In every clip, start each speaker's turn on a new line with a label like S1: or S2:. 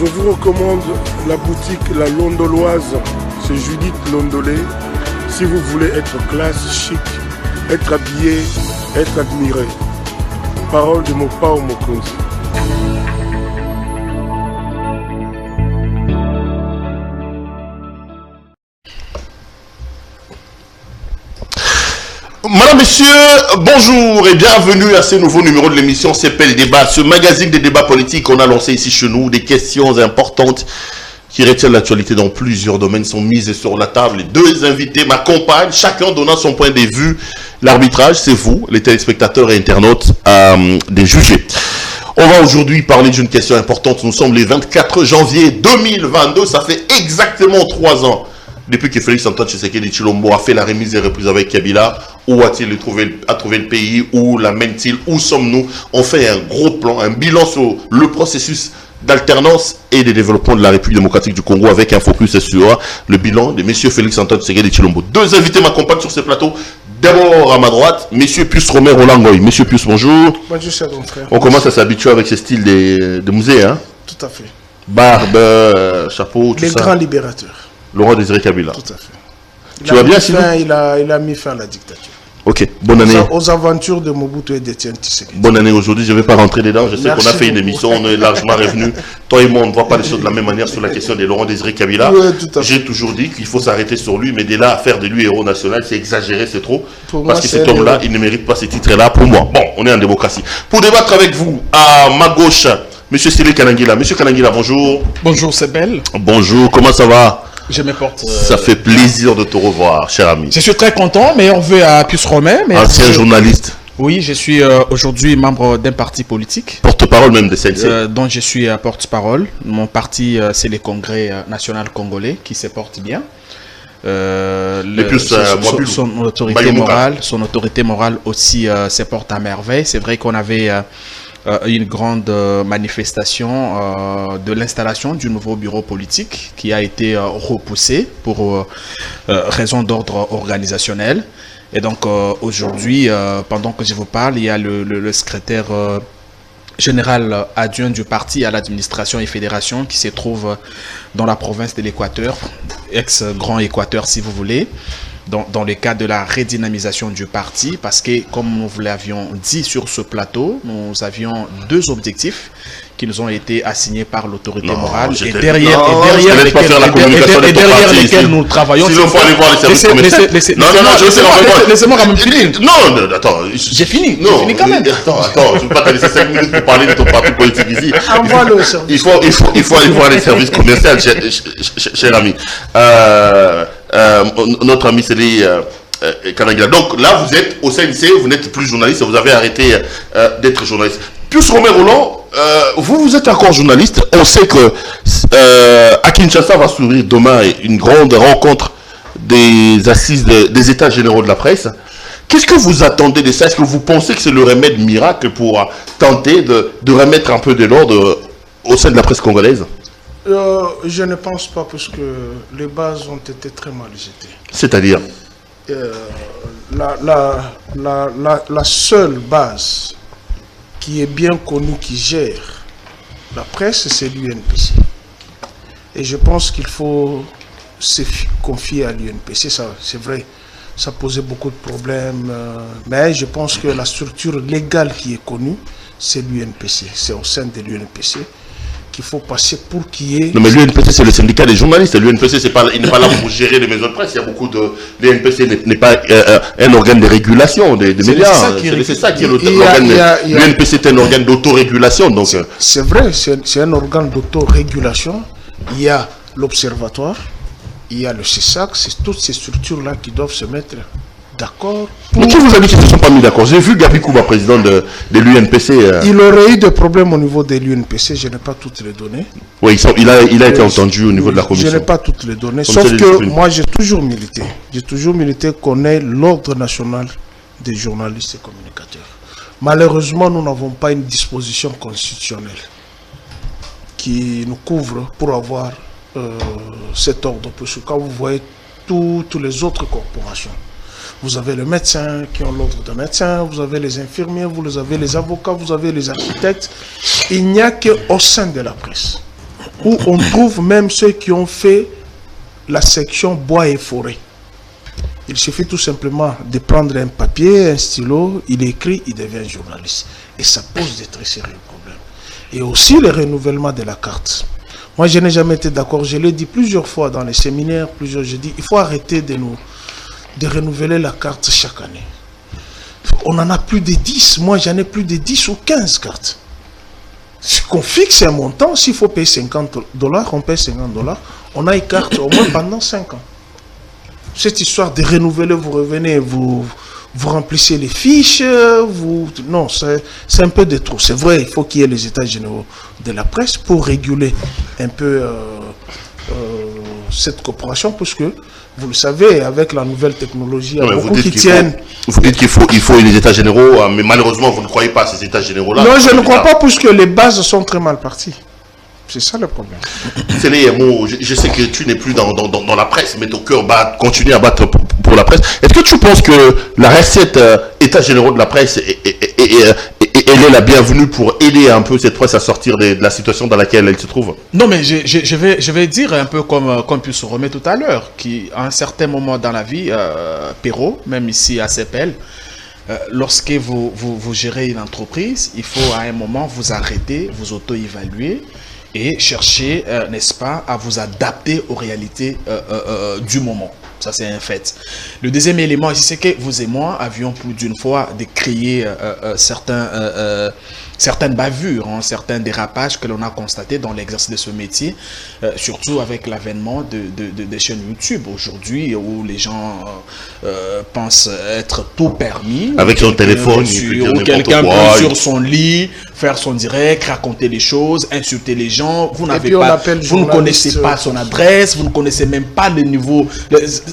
S1: Je vous recommande la boutique La Londoloise, c'est Judith Londolé. Si vous voulez être classe, chic, être habillé, être admiré. Parole de Mopao Mokonzi.
S2: Madame, Messieurs, bonjour et bienvenue à ce nouveau numéro de l'émission CPL Débat, ce magazine des débats politiques qu'on a lancé ici chez nous. Des questions importantes qui retiennent l'actualité dans plusieurs domaines sont mises sur la table. Les deux invités m'accompagnent, chacun donnant son point de vue. L'arbitrage, c'est vous, les téléspectateurs et internautes, des juger. On va aujourd'hui parler d'une question importante. Nous sommes le 24 janvier 2022, ça fait exactement 3 ans. Depuis que Félix Antoine Tshisekedi Tshilombo a fait la remise des reprises avec Kabila, où a-t-il trouvé le pays, où l'amène-t-il, où sommes-nous? On fait un gros plan, un bilan sur le processus d'alternance et de développement de la République démocratique du Congo avec un focus sur le bilan de M. Félix Antoine Tshisekedi Tshilombo. Deux invités m'accompagnent sur ce plateau. D'abord à ma droite, M. Pius Romer Olangoy. M. Pius, bonjour.
S1: Bonjour, cher mon frère.
S2: On commence à s'habituer avec ce style de musée, hein?
S1: Tout à fait.
S2: Barbe, chapeau, tout ça.
S1: Les grands libérateurs.
S2: Laurent Désiré Kabila.
S1: Tout à fait.
S2: Tu vas bien, sinon?
S1: Il a mis fin à la dictature.
S2: Ok, bonne année.
S1: Aux aventures de Mobutu et d'Étienne Tshisekedi.
S2: Bonne année aujourd'hui, je ne vais pas rentrer dedans. Je sais qu'on a fait une
S1: beaucoup.
S2: émission, on est largement revenu. Toi et moi, on ne voit pas les choses de la même manière sur la question de Laurent Désiré Kabila.
S1: Oui, tout à fait.
S2: J'ai toujours dit qu'il faut s'arrêter sur lui, mais de là à faire de lui héros national, c'est exagéré, c'est trop.
S1: Pour
S2: Parce
S1: moi,
S2: que
S1: c'est
S2: cet
S1: un
S2: homme-là,
S1: héros.
S2: il ne mérite pas ce titre-là pour moi. Bon, on est en démocratie. Pour débattre avec vous, à ma gauche, M. Cyril Kanangila. M. Kanangila, bonjour.
S3: Bonjour, c'est Belle.
S2: Bonjour, comment ça va?
S3: Je me porte.
S2: Ça fait plaisir de te revoir, cher ami.
S3: Je suis très content, mais on veut à Pius Romain.
S2: Ancien journaliste.
S3: Oui, je suis aujourd'hui membre d'un parti politique.
S2: Porte-parole même de CNC.
S3: Dont je suis porte-parole. Mon parti, c'est le Congrès national congolais qui se porte bien. Son autorité morale aussi se porte à merveille. C'est vrai qu'on avait une grande manifestation de l'installation du nouveau bureau politique qui a été repoussé pour raison d'ordre organisationnel. Et donc aujourd'hui, pendant que je vous parle, il y a le secrétaire général adjoint du parti à l'administration et fédération qui se trouve dans la province de l'Équateur, ex-Grand Équateur si vous voulez, dans le cadre de la redynamisation du parti, parce que comme nous vous l'avions dit sur ce plateau, nous avions deux objectifs qui nous ont été assignés par l'autorité morale et derrière lesquels nous travaillons.
S2: Sinon, il faut aller voir les services commerciaux.
S3: Laissez-moi quand même finir.
S2: Non, attends.
S3: J'ai fini.
S2: Non,
S3: J'ai fini quand même.
S2: Attends, je ne vais pas te laisser 5 minutes pour parler de ton parti politique ici.
S1: Envoie le service.
S2: Il faut aller voir les services commerciaux, cher ami. Notre ami Célie Kanangila. Donc là, vous êtes au CNC, vous n'êtes plus journaliste, vous avez arrêté d'être journaliste. Pius Romer Roland, vous êtes encore journaliste. On sait que à Kinshasa va s'ouvrir demain une grande rencontre des assises des états généraux de la presse. Qu'est-ce que vous attendez de ça? Est-ce que vous pensez que c'est le remède miracle pour tenter de remettre un peu de l'ordre au sein de la presse congolaise?
S1: Je ne pense pas, parce que les bases ont été très mal jetées.
S2: C'est-à-dire
S1: la seule base qui est bien connue, qui gère la presse, c'est l'UNPC. Et je pense qu'il faut se confier à l'UNPC. C'est vrai, ça posait beaucoup de problèmes, mais je pense que la structure légale qui est connue, c'est l'UNPC. C'est au sein de l'UNPC qu'il faut passer pour qu'il y ait...
S2: Non, mais l'UNPC, c'est le syndicat des journalistes. L'UNPC, il n'est pas là pour gérer les maisons de presse. Il y a beaucoup de... L'UNPC n'est pas un organe de régulation des médias. C'est ça qui est l'organe... L'UNPC est un organe d'autorégulation.
S1: C'est vrai, c'est un organe d'autorégulation. Il y a l'Observatoire, il y a le CESAC, c'est toutes ces structures-là qui doivent se mettre d'accord.
S2: Mais qui vous a dit qu'ils ne se sont pas mis d'accord? J'ai vu Gabi Kouba, président de l'UNPC.
S1: Il aurait eu des problèmes au niveau de l'UNPC, je n'ai pas toutes les données.
S2: Oui, il a été entendu au niveau de la commission.
S1: Je n'ai pas toutes les données, sauf que moi j'ai toujours milité. J'ai toujours milité qu'on ait l'ordre national des journalistes et communicateurs. Malheureusement, nous n'avons pas une disposition constitutionnelle qui nous couvre pour avoir cet ordre. Parce que quand vous voyez toutes les autres corporations, vous avez les médecins qui ont l'ordre de médecin, vous avez les infirmiers, vous avez les avocats, vous avez les architectes. Il n'y a qu'au sein de la presse où on trouve même ceux qui ont fait la section bois et forêt. Il suffit tout simplement de prendre un papier, un stylo, il écrit, il devient journaliste. Et ça pose de très sérieux problèmes. Et aussi le renouvellement de la carte. Moi, je n'ai jamais été d'accord, je l'ai dit plusieurs fois dans les séminaires, je dis, il faut arrêter de renouveler la carte chaque année. On en a plus de 10, moi j'en ai plus de 10 ou 15 cartes. Qu'on fixe un montant, s'il faut payer $50, on paye $50. On a une carte au moins pendant 5 ans. Cette histoire de renouveler, vous revenez, vous remplissez les fiches, non, c'est un peu de trop. C'est vrai, il faut qu'il y ait les états généraux de la presse pour réguler un peu cette coopération, parce que, vous le savez, avec la nouvelle technologie, il y a beaucoup qui tiennent...
S2: Vous dites qu'il faut les états généraux, mais malheureusement, vous ne croyez pas à ces états généraux-là.
S1: Non, je ne crois pas, puisque les bases sont très mal parties. C'est ça le problème.
S2: Je sais que tu n'es plus dans la presse, mais ton cœur continue à battre pour la presse. Est-ce que tu penses que la recette état généraux de la presse elle est la bienvenue pour aider un peu cette presse à sortir de la situation dans laquelle elle se trouve?
S3: Non, mais je vais dire un peu comme pu se remettre tout à l'heure, qu'à un certain moment dans la vie, Perrault, même ici à CEPEL, lorsque vous gérez une entreprise, il faut à un moment vous arrêter, vous auto-évaluer et chercher, n'est-ce pas, à vous adapter aux réalités du moment. Ça, c'est un fait. Le deuxième élément ici, c'est que vous et moi avions plus d'une fois décrié certaines bavures, certains dérapages que l'on a constatés dans l'exercice de ce métier, surtout avec l'avènement des chaînes YouTube aujourd'hui où les gens pensent être tout permis.
S2: Avec son téléphone,
S3: ou quelqu'un peut sur son lit, faire son direct, raconter les choses, insulter les gens. Vous ne connaissez pas son adresse, vous ne connaissez même pas le niveau,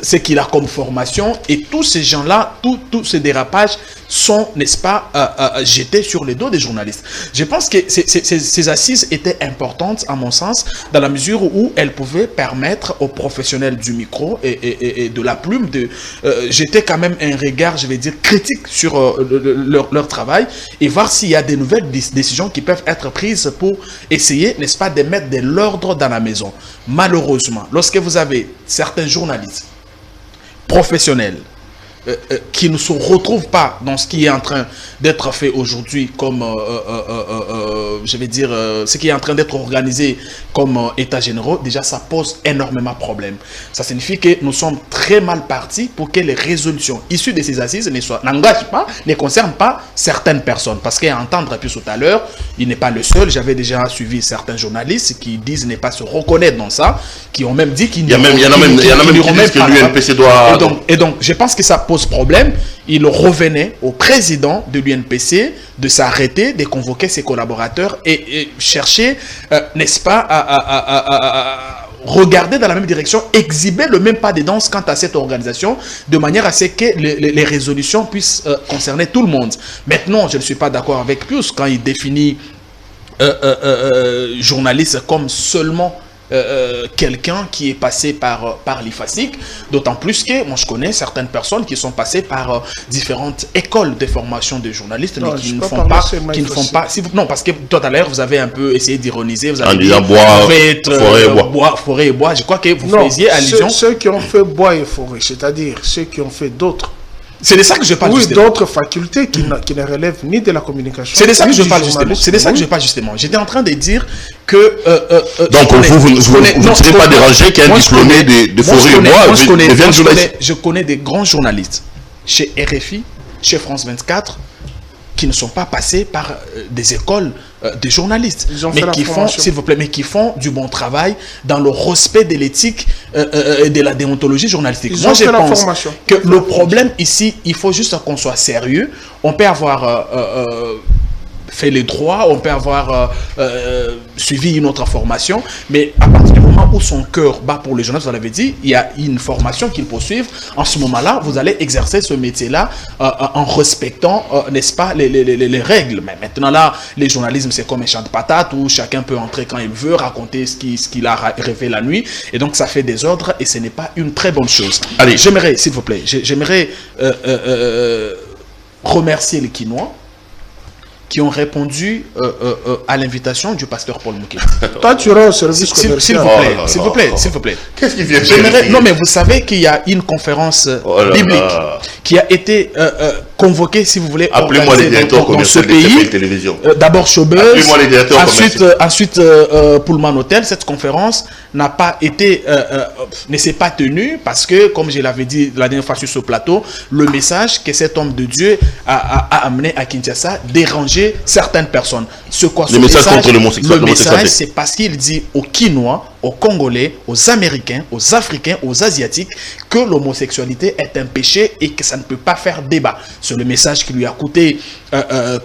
S3: ce qu'il a comme formation. Et tous ces gens-là, tous ces dérapages sont, n'est-ce pas, jetés sur les dos des journalistes. Je pense que ces assises étaient importantes, à mon sens, dans la mesure où elles pouvaient permettre aux professionnels du micro et de la plume de jeter quand même un regard, je vais dire, critique sur leur travail et voir s'il y a des nouvelles décisions qui peuvent être prises pour essayer, n'est-ce pas, de mettre de l'ordre dans la maison. Malheureusement, lorsque vous avez certains journalistes professionnels qui ne se retrouvent pas dans ce qui est en train d'être fait aujourd'hui comme, je vais dire, ce qui est en train d'être organisé comme états généraux, déjà ça pose énormément de problèmes. Ça signifie que nous sommes très mal partis pour que les résolutions issues de ces assises n'engagent pas, ne concernent pas certaines personnes. Parce qu'à entendre plus tout à l'heure, il n'est pas le seul. J'avais déjà suivi certains journalistes qui disent ne pas se reconnaître dans ça, qui ont même dit qu'il y en a même
S2: qui disent que l'UNPC doit...
S3: Et donc, je pense que ça pose problème. Il revenait au président de l'UNPC de s'arrêter, de convoquer ses collaborateurs et chercher, n'est-ce pas, à regarder dans la même direction, exhiber le même pas de danse quant à cette organisation, de manière à ce que les résolutions puissent concerner tout le monde. Maintenant, je ne suis pas d'accord avec Pius quand il définit journaliste comme seulement quelqu'un qui est passé par l'IFASIC, d'autant plus que moi je connais certaines personnes qui sont passées par différentes écoles de formation de journalistes,
S1: non,
S3: mais qui ne font pas, non, parce que tout à l'heure vous avez un peu essayé d'ironiser, vous avez dit forêt et bois, je crois que vous faisiez allusion.
S1: Ceux qui ont fait bois et forêt, c'est-à-dire ceux qui ont fait d'autres.
S3: C'est de ça que je parle,
S1: oui, d'autres facultés qui ne relèvent ni de la communication.
S3: C'est de ça que je parle justement. C'est de ça que je parle justement. J'étais en train de dire que...
S2: donc vous ne serez pas dérangé qu'un diplômé de forêt et bois devienne journaliste.
S3: Je connais des grands journalistes chez RFI, chez France 24, qui ne sont pas passés par des écoles de journalistes, mais qui font, s'il vous plaît, mais qui font du bon travail dans le respect de l'éthique et de la déontologie journalistique. Moi, je pense que le problème ici, il faut juste qu'on soit sérieux. On peut avoir fait les droits, on peut avoir suivi une autre formation, mais à partir du moment où son cœur bat pour les journalistes, vous l'avez dit, il y a une formation qu'il faut suivre. En ce moment-là, vous allez exercer ce métier-là en respectant, n'est-ce pas, les règles. Mais maintenant là, les journalismes, c'est comme un champ de patates où chacun peut entrer quand il veut, raconter ce qu'il a rêvé la nuit, et donc ça fait des ordres et ce n'est pas une très bonne chose. Allez, j'aimerais, s'il vous plaît, j'aimerais remercier les Quinois qui ont répondu à l'invitation du pasteur Paul Mukendi.
S1: Toi, tu rends au service
S3: S'il
S1: commercial.
S3: vous plaît, s'il vous plaît.
S2: Qu'est-ce qui vient
S3: Non, mais vous savez qu'il y a une conférence biblique qui a été convoquée, si vous voulez,
S2: appelez-moi les directeurs
S3: dans ce
S2: commerciaux de
S3: pays.
S2: télévision.
S3: D'abord Showbuzz,
S2: Appelez-moi les directeurs
S3: ensuite Pullman Hotel. Cette conférence n'a pas été, ne s'est pas tenue parce que, comme je l'avais dit la dernière fois sur ce plateau, le message que cet homme de Dieu a amené à Kinshasa dérangeait certaines personnes.
S2: Le message contre l'homosexualité.
S3: Le message, c'est parce qu'il dit aux Kinois, aux Congolais, aux Américains, aux Africains, aux Asiatiques que l'homosexualité est un péché et que ça ne peut pas faire débat. C'est le message qui lui a coûté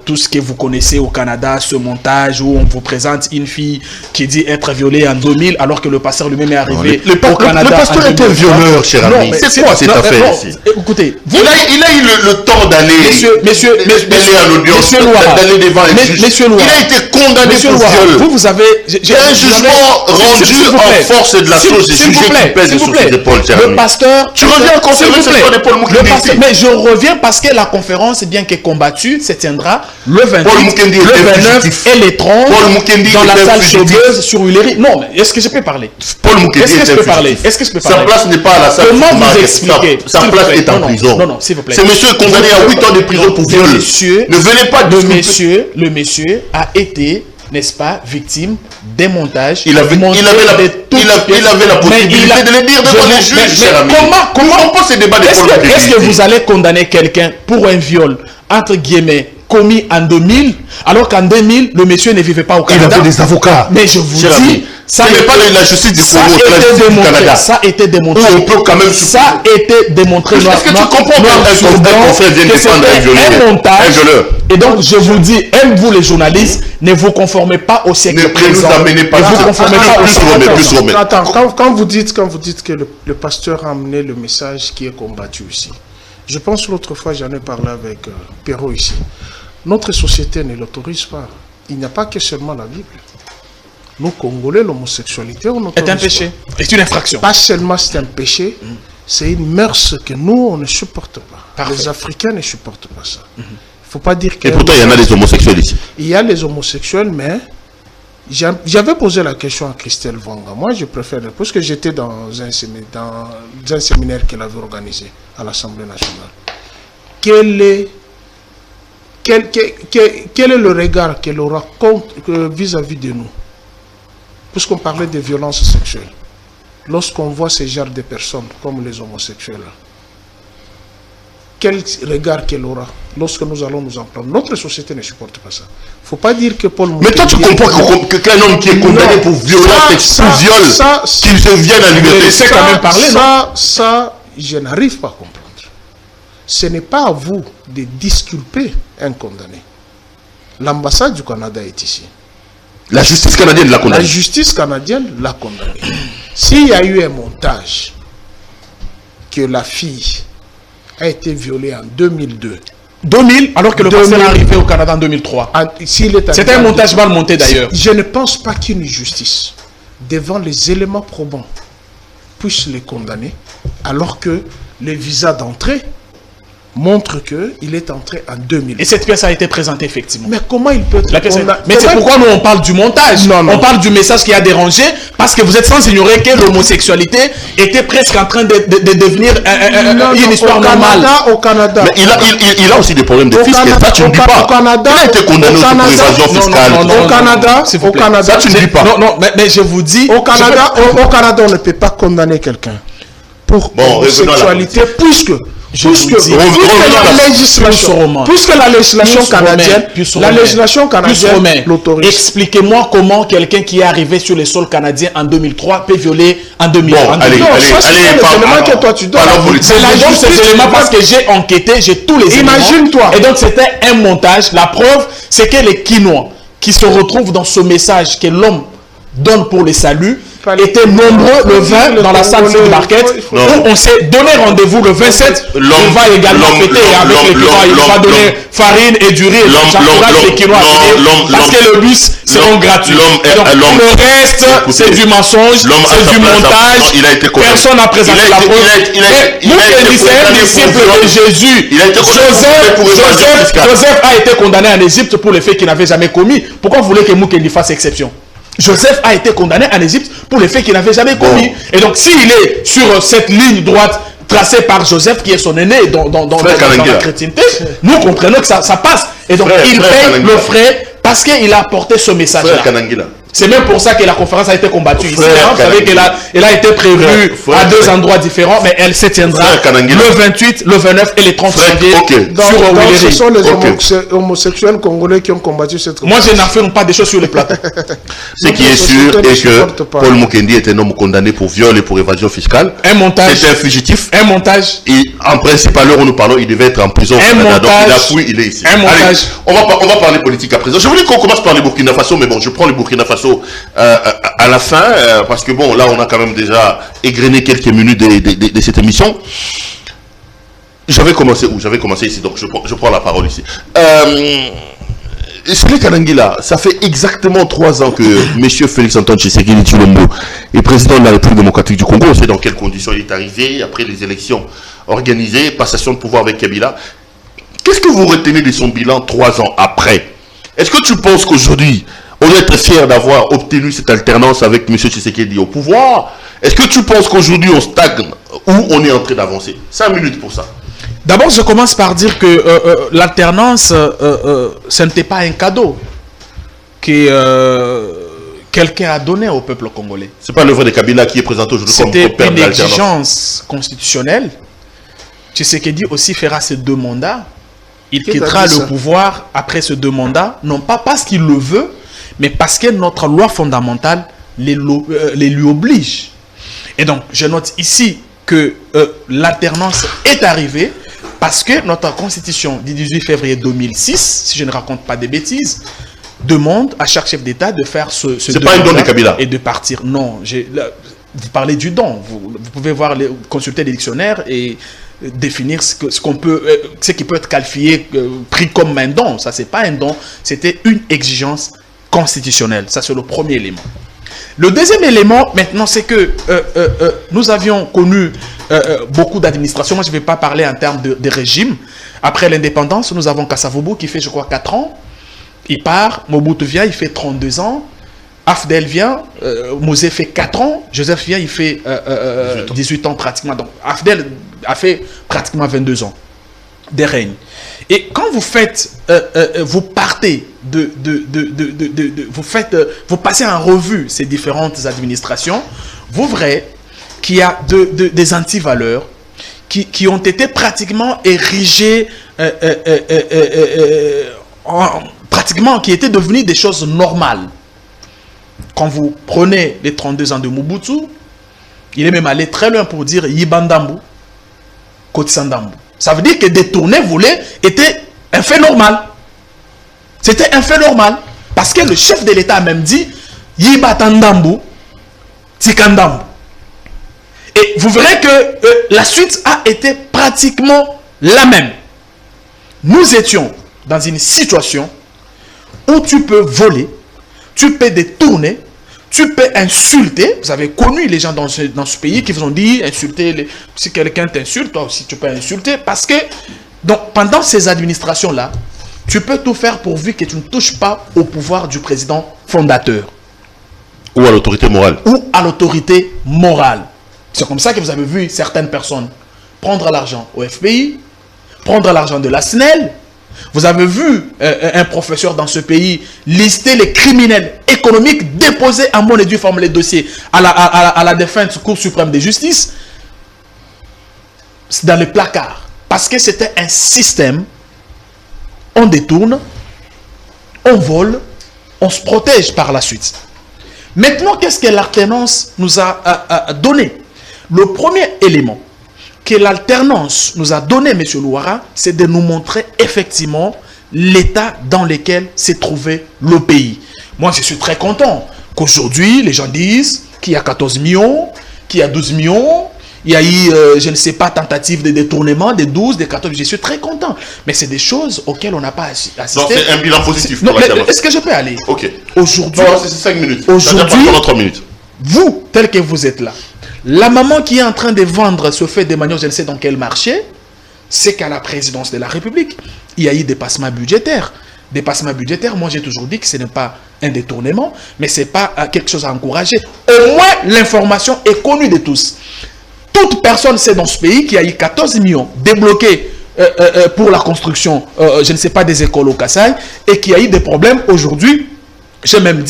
S3: tout ce que vous connaissez au Canada, ce montage où on vous présente une fille qui dit être violée en 2000 alors que le pasteur lui-même est arrivé au Canada.
S2: Le pasteur est un violeur, cher ami. C'est quoi cette affaire ici?
S3: Écoutez,
S2: il a eu le temps d'aller à l'audience, d'aller devant un juge. Il a été condamné pour viol.
S3: Vous avez
S2: un jugement rendu en force de la chose, des sujets qui pèsent sur ses épaules.
S3: Le pasteur,
S2: tu reviens à confirmer ce soir de Paul Mukendi.
S3: Mais je reviens parce que la conférence, bien qu'elle combattue, se tiendra le 28, le 29 et les 30 dans la salle Showbuzz sur Huileri. Non, mais est-ce que je peux parler?
S2: Paul Mukendi
S3: est-ce que je peux parler? Est-ce que je peux parler?
S2: Sa place n'est pas à la salle.
S3: Comment vous expliquer?
S2: Sa place est en prison.
S3: Non, s'il vous plaît.
S2: Ce monsieur est condamné à 8 ans de prison pour viol. Ne venez pas discuter.
S3: Le monsieur a été, n'est-ce pas, victime des montages.
S2: Il avait la possibilité de le dire devant les juges, cher ami. Comment on peut se débattre?
S3: Est-ce que vous allez condamner quelqu'un pour un viol, entre guillemets, commis en 2000, alors qu'en 2000, le monsieur ne vivait pas au Canada?
S2: Il avait des avocats.
S3: Mais je vous dis,
S2: ça n'est pas la justice du Canada.
S3: Ça a été démontré.
S2: On peut quand même.
S3: Ça a été démontré.
S2: Est-ce que tu comprends qu'un confrère vienne défendre un montage? Et
S3: donc, je vous dis, vous les journalistes, ne vous conformez pas au siècle présent.
S2: Ne nous amenez pas.
S3: Ne vous conformez pas au siècle présent.
S1: Attends, quand vous dites que le pasteur a amené le message qui est combattu ici, je pense l'autre fois, j'en ai parlé avec Perrault ici. Notre société ne l'autorise pas. Il n'y a pas que seulement la Bible. Nous, Congolais, l'homosexualité, on autorise.
S3: C'est un péché. C'est une infraction.
S1: Pas seulement c'est un péché, c'est une mœurs que nous, on ne supporte pas.
S3: Parfait.
S1: Les Africains ne supportent pas ça. Il ne faut pas dire que...
S2: Et pourtant, il y en a des homosexuels ici.
S1: Il y a les homosexuels, mais... J'avais posé la question à Christelle Vonga. Moi, je préfère... Parce que j'étais dans un séminaire qu'elle avait organisé à l'Assemblée nationale. Quel est le regard qu'elle aura vis-à-vis de nous? Puisqu'on parlait de violences sexuelles. Lorsqu'on voit ce genre de personnes comme les homosexuels, quel regard qu'elle aura lorsque nous allons nous en prendre? Notre société ne supporte pas ça. Il ne faut pas dire que Paul Mukendi...
S2: Mais toi, tu comprends qu'un homme qui est condamné pour violence, qu'il se vienne à liberté, c'est quand même parler, non?
S1: Ça, je n'arrive pas à comprendre. Ce n'est pas à vous de disculper un condamné. L'ambassade du Canada est ici.
S2: La justice canadienne l'a condamné.
S1: La justice canadienne l'a condamné. S'il y a eu un montage que la fille a été violée en 2002.
S3: 2000, alors que le pasteur est arrivé au Canada en 2003. C'était un montage mal monté d'ailleurs.
S1: Je ne pense pas qu'une justice, devant les éléments probants, puisse les condamner, alors que le visa d'entrée montre qu'il est entré en 2000.
S3: Et cette pièce a été présentée effectivement.
S1: Mais comment il peut être
S3: condamné? Mais c'est pourquoi nous on parle du montage.
S1: Non.
S3: On parle du message qui a dérangé, parce que vous êtes sans ignorer que l'homosexualité était presque en train de devenir une histoire normale.
S1: Au Canada.
S2: Mais il a aussi des problèmes de fisc. Ça tu ne dis pas.
S1: Canada,
S2: il a été condamné aussi pour évasion fiscale.
S1: Au Canada,
S2: ça tu ne dis pas.
S3: Non, mais je vous dis.
S1: Au Canada, on ne peut pas condamner quelqu'un pour homosexualité, puisque la législation canadienne l'autorise.
S3: Expliquez-moi comment quelqu'un qui est arrivé sur le sol canadien en 2003 peut violer en 2000.
S2: Bon, allez,
S1: que toi tu donnes.
S3: C'est la justice, ces éléments parce que j'ai enquêté, j'ai tous les éléments.
S1: Imagine-toi.
S3: Et donc c'était un montage. La preuve, c'est que les Kinois qui se retrouvent dans ce message que l'homme donne pour le salut, étaient nombreux le 20 dans la salle Food Market, où on s'est donné rendez-vous le 27. On va également fêter avec les Quinois. Il va donner farine et du riz. J'encourage les Quinois parce que le bus seront gratuits. Donc le reste, c'est du mensonge, c'est du montage. Personne n'a présenté la preuve. Moukendi, c'est un disciple de Jésus. Joseph a été condamné en Égypte pour les faits qu'il n'avait jamais commis. Pourquoi vous voulez que Moukendi fasse exception? Joseph a été condamné en Égypte pour les faits qu'il n'avait jamais commis. Et donc, s'il est sur cette ligne droite tracée par Joseph, qui est son aîné dans la chrétienté, nous comprenons que ça passe. Et donc, il paye le frais parce qu'il a apporté ce message-là. C'est même pour ça que la conférence a été combattue ici. Vous savez qu'elle a été prévue à deux endroits différents, mais elle se tiendra le 28, le 29 et le 30 janvier.
S1: Donc, ce sont les homosexuels congolais qui ont combattu cette conférence.
S3: Moi, je n'affirme pas des choses sur le plateau.
S2: Ce qui est sûr est que Paul Moukendi est un homme condamné pour viol et pour évasion fiscale.
S3: Un montage.
S2: C'est un fugitif.
S3: Un montage.
S2: Et en principe, à l'heure où nous parlons, il devait être en prison.
S3: Un montage.
S2: Donc il a fui, il est ici.
S3: Un montage.
S2: Allez, on va parler politique à présent. Je voulais qu'on commence par le Burkina Faso, mais bon, je prends le Burkina Faso à la fin, parce que bon, là on a quand même déjà égrené quelques minutes de cette émission. J'avais commencé où? J'avais commencé ici, donc je prends la parole ici. Sele Kanangila, ça fait exactement 3 ans que M. Félix Antoine Tshisekedi Tshilombo est président de la République démocratique du Congo. On sait dans quelles conditions il est arrivé, après les élections organisées, passation de pouvoir avec Kabila. Qu'est-ce que vous retenez de son bilan 3 ans après? Est-ce que tu penses qu'aujourd'hui, on doit être fier d'avoir obtenu cette alternance avec M. Tshisekedi au pouvoir? Est-ce que tu penses qu'aujourd'hui on stagne ou on est en train d'avancer? 5 minutes pour ça.
S3: D'abord, je commence par dire que l'alternance, ce n'était pas un cadeau que quelqu'un a donné au peuple congolais.
S2: Ce n'est pas l'œuvre de Kabila qui est présenté aujourd'hui comme père de l'alternance.
S3: C'était une exigence constitutionnelle. Tshisekedi aussi fera ces 2 mandats. Il quittera le pouvoir après ces 2 mandats, non pas parce qu'il le veut, mais parce que notre loi fondamentale les lui oblige. Et donc, je note ici que l'alternance est arrivée parce que notre constitution du 18 février 2006, si je ne raconte pas des bêtises, demande à chaque chef d'État de faire
S2: c'est pas un don de Kabila.
S3: Et de partir. Non, vous parlez du don. Vous pouvez consulter les dictionnaires et définir ce qui peut être qualifié, pris comme un don. Ça, c'est pas un don, c'était une exigence constitutionnelle. Ça, c'est le premier élément. Le deuxième élément, maintenant, c'est que nous avions connu beaucoup d'administrations. Moi, je ne vais pas parler en termes de régime. Après l'indépendance, nous avons Kasavubu qui fait, je crois, 4 ans. Il part, Mobutu vient, il fait 32 ans. Afdel vient, Mosé fait 4 ans. Joseph vient, il fait 18 ans pratiquement. Donc, Afdel a fait pratiquement 22 ans de règne. Et quand vous faites, vous partez vous passez en revue ces différentes administrations, vous verrez qu'il y a des antivaleurs qui ont été pratiquement érigées, pratiquement qui étaient devenues des choses normales. Quand vous prenez les 32 ans de Mobutu, il est même allé très loin pour dire Yibandambu, Kotsandambu. Ça veut dire que détourner voler était un fait normal. C'était un fait normal. Parce que le chef de l'État a même dit Yibatandambu, Tikandambu. Et vous verrez que la suite a été pratiquement la même. Nous étions dans une situation où tu peux voler, tu peux détourner, tu peux insulter. Vous avez connu les gens dans ce pays qui vous ont dit insulter. Si quelqu'un t'insulte, toi aussi tu peux insulter. Parce que donc, pendant ces administrations-là, tu peux tout faire pourvu que tu ne touches pas au pouvoir du président fondateur.
S2: Ou à l'autorité morale.
S3: Ou à l'autorité morale. C'est comme ça que vous avez vu certaines personnes prendre l'argent au FPI, prendre l'argent de la SNEL. Vous avez vu un professeur dans ce pays lister les criminels économiques, déposer à mon et due forme les dossiers à la défunte Cour suprême de justice dans le placard. Parce que c'était un système, on détourne, on vole, on se protège par la suite. Maintenant, qu'est-ce que l'alternance nous a donné? Le premier élément que l'alternance nous a donné, M. Louara, c'est de nous montrer effectivement l'état dans lequel s'est trouvé le pays. Moi, je suis très content qu'aujourd'hui, les gens disent qui a 14 millions, qui a 12 millions. Il y a eu, je ne sais pas, tentative de détournement des 12, des 14. Je suis très content. Mais c'est des choses auxquelles on n'a pas assisté.
S2: Donc c'est un bilan positif.
S3: Est-ce que je peux aller?
S2: Ok.
S3: Aujourd'hui,
S2: c'est 5 minutes.
S3: Aujourd'hui,
S2: 3 minutes.
S3: Vous, tel que vous êtes là, la maman qui est en train de vendre ce fait de manière, je ne sais dans quel marché, c'est qu'à la présidence de la République, il y a eu dépassement budgétaire. Dépassement budgétaire, moi j'ai toujours dit que ce n'est pas un détournement, mais ce n'est pas quelque chose à encourager. Au moins, l'information est connue de tous. Toute personne sait dans ce pays qu'il y a eu 14 millions débloqués pour la construction, je ne sais pas, des écoles au Kassai, et qu'il y a eu des problèmes aujourd'hui. J'ai même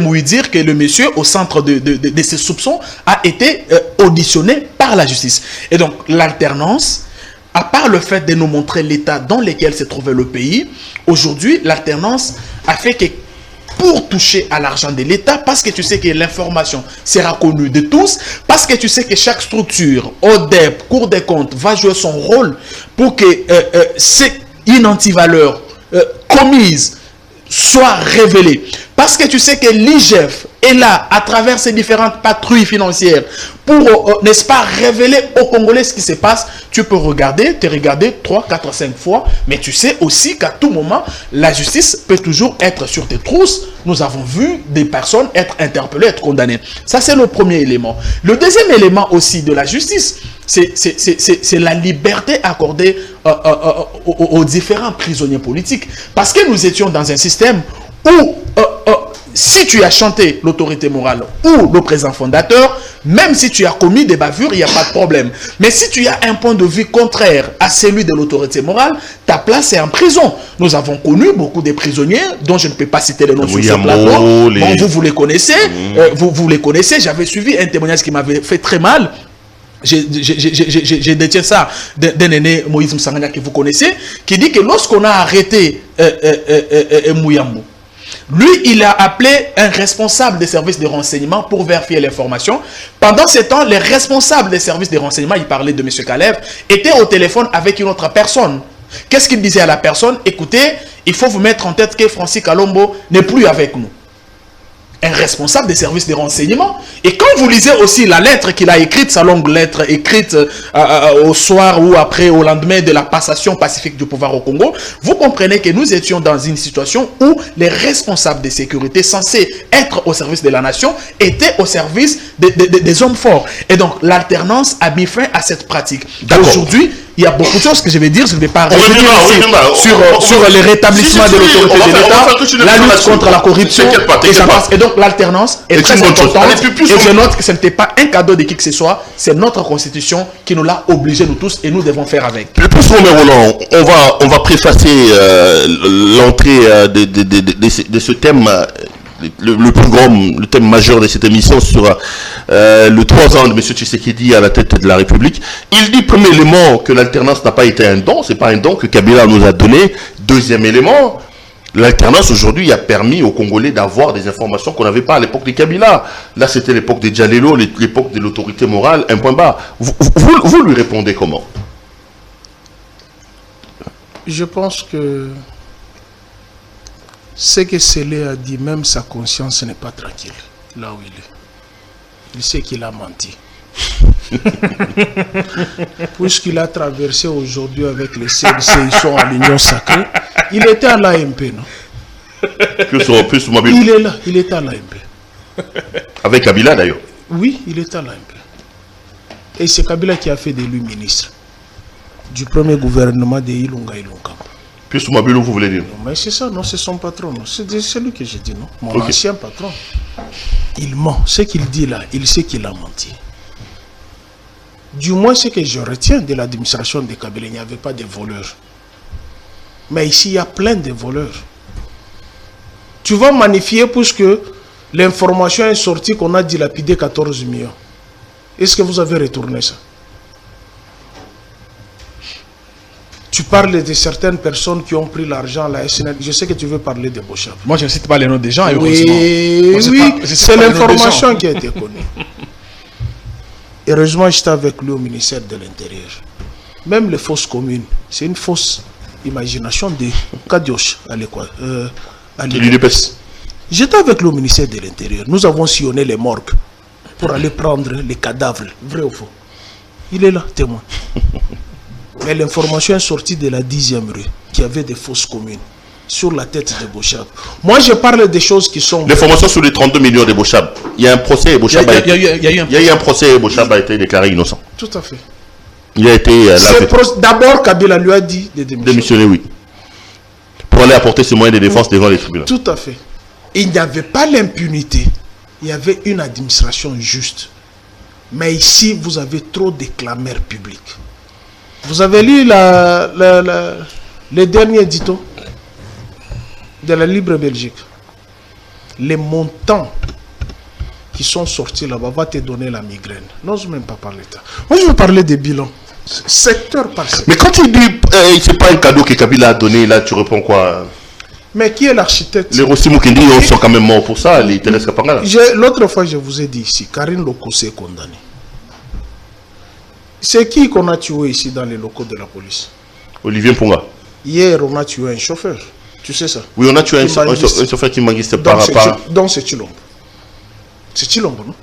S3: ouï dire que le monsieur au centre de ces soupçons a été auditionné par la justice. Et donc l'alternance, à part le fait de nous montrer l'état dans lequel se trouvait le pays, aujourd'hui l'alternance a fait que pour toucher à l'argent de l'État, parce que tu sais que l'information sera connue de tous, parce que tu sais que chaque structure, ODEP, Cour des comptes, va jouer son rôle pour que ces antivaleurs commises soient révélées. Parce que tu sais que l'IGF est là, à travers ces différentes patrouilles financières, pour, n'est-ce pas, révéler aux Congolais ce qui se passe. Tu peux regarder, te regarder 3, 4, 5 fois, mais tu sais aussi qu'à tout moment, la justice peut toujours être sur tes trousses. Nous avons vu des personnes être interpellées, être condamnées. Ça, c'est le premier élément. Le deuxième élément aussi de la justice, c'est la liberté accordée aux différents prisonniers politiques. Parce que nous étions dans un système où si tu as chanté l'autorité morale ou le président fondateur, même si tu as commis des bavures, il n'y a pas de problème. Mais si tu as un point de vue contraire à celui de l'autorité morale, ta place est en prison. Nous avons connu beaucoup de prisonniers, dont je ne peux pas citer les noms sur ce plateau. Bon, vous les connaissez, vous les connaissez. J'avais suivi un témoignage qui m'avait fait très mal. Je détiens ça d'un aîné, Moïse Msanganya, que vous connaissez, qui dit que lorsqu'on a arrêté Mouyambo, lui, il a appelé un responsable des services de renseignement pour vérifier l'information. Pendant ce temps, les responsables des services de renseignement, il parlait de M. Kalev, étaient au téléphone avec une autre personne. Qu'est-ce qu'il disait à la personne? Écoutez, il faut vous mettre en tête que Francis Kalombo n'est plus avec nous. Un responsable des services de renseignement. Et quand vous lisez aussi la lettre qu'il a écrite, sa longue lettre écrite au soir ou après, au lendemain de la passation pacifique du pouvoir au Congo, vous comprenez que nous étions dans une situation où les responsables de sécurité censés être au service de la nation étaient au service des hommes forts. Et donc l'alternance a mis fin à cette pratique. Aujourd'hui, il y a beaucoup de choses que je vais dire, je ne vais pas revenir sur les rétablissements de l'autorité de l'État, la lutte contre la corruption, et donc l'alternance est très importante. Et je note que ce n'était pas un cadeau de qui que ce soit, c'est notre constitution qui nous l'a obligé, nous tous, et nous devons faire avec.
S2: Le plus souvent, Roland, on va préfacer l'entrée de ce thème. Le plus grand, le thème majeur de cette émission sur le 3 ans de M. Tshisekedi à la tête de la République. Il dit, premier élément, que l'alternance n'a pas été un don, c'est pas un don que Kabila nous a donné. Deuxième élément, l'alternance aujourd'hui a permis aux Congolais d'avoir des informations qu'on n'avait pas à l'époque de Kabila. Là, c'était l'époque de Djalelo, l'époque de l'autorité morale, un point bas. Vous lui répondez comment?
S1: Je pense que ce que Sélé a dit, même sa conscience n'est pas tranquille là où il est. Il sait qu'il a menti. Puisqu'il a traversé aujourd'hui avec les CLC, ils sont à l'Union Sacrée. Il était à l'AMP, non? Il est là, il est à l'AMP.
S2: Avec Kabila d'ailleurs?
S1: Oui, il est à l'AMP. Et c'est Kabila qui a fait de lui ministre du premier gouvernement de Ilunga Ilunga.
S2: Puis Soumabilou, vous voulez dire?
S1: Non, mais c'est ça, non, c'est son patron. C'est celui que j'ai dit, non? Mon ancien patron. Il ment. Ce qu'il dit là, il sait qu'il a menti. Du moins, ce que je retiens de l'administration de Kabila, il n'y avait pas de voleurs. Mais ici, il y a plein de voleurs. Tu vas magnifier puisque l'information est sortie qu'on a dilapidé 14 millions. Est-ce que vous avez retourné ça? Tu parles de certaines personnes qui ont pris l'argent, la SNL. Je sais que tu veux parler de Bochab.
S3: Moi, je ne cite pas les noms des gens.
S1: Oui, c'est l'information qui a été connue. Heureusement, j'étais avec lui au ministère de l'Intérieur. Même les fausses communes, c'est une fausse imagination de Kadioche à l'école.
S2: J'étais
S1: avec lui au ministère de l'Intérieur. Nous avons sillonné les morgues pour aller prendre les cadavres. Vrai ou faux? Il est là, témoin. Mais l'information est sortie de la 10e rue, qui avait des fausses communes sur la tête de Bochab. Moi, je parle des choses qui sont...
S2: L'information sur les 32 millions de Bochab. Il y a un procès et Bochab
S3: Il y a eu un
S2: procès et Bochab a été déclaré innocent.
S1: Tout à fait.
S2: Il a été...
S1: D'abord, Kabila lui a dit de
S2: démissionner, oui. Pour aller apporter ses moyens de défense devant les tribunaux.
S1: Tout à fait. Il n'y avait pas l'impunité. Il y avait une administration juste. Mais ici, vous avez trop de clameurs publiques. Vous avez lu les derniers éditos de la Libre Belgique. Les montants qui sont sortis là-bas vont te donner la migraine. N'ose même pas parler de ça. Moi, je veux parler des bilans. Secteur par secteur.
S2: Mais quand il dit c'est pas un cadeau que Kabila a donné, là, tu réponds quoi?
S1: Mais qui est l'architecte?
S2: Les Rossi Mukendi sont quand même morts pour ça, les Thérèse Kapanga.
S1: L'autre fois, je vous ai dit ici, Karine Lokose est condamnée. C'est qui qu'on a tué ici dans les locaux de la police?
S2: Olivier Mponga.
S1: Hier, on a tué un chauffeur. Tu sais ça?
S2: Oui, on a tué un chauffeur qui manguiste par rapport.
S1: Donc c'est Chilombo. C'est Chilombo, non?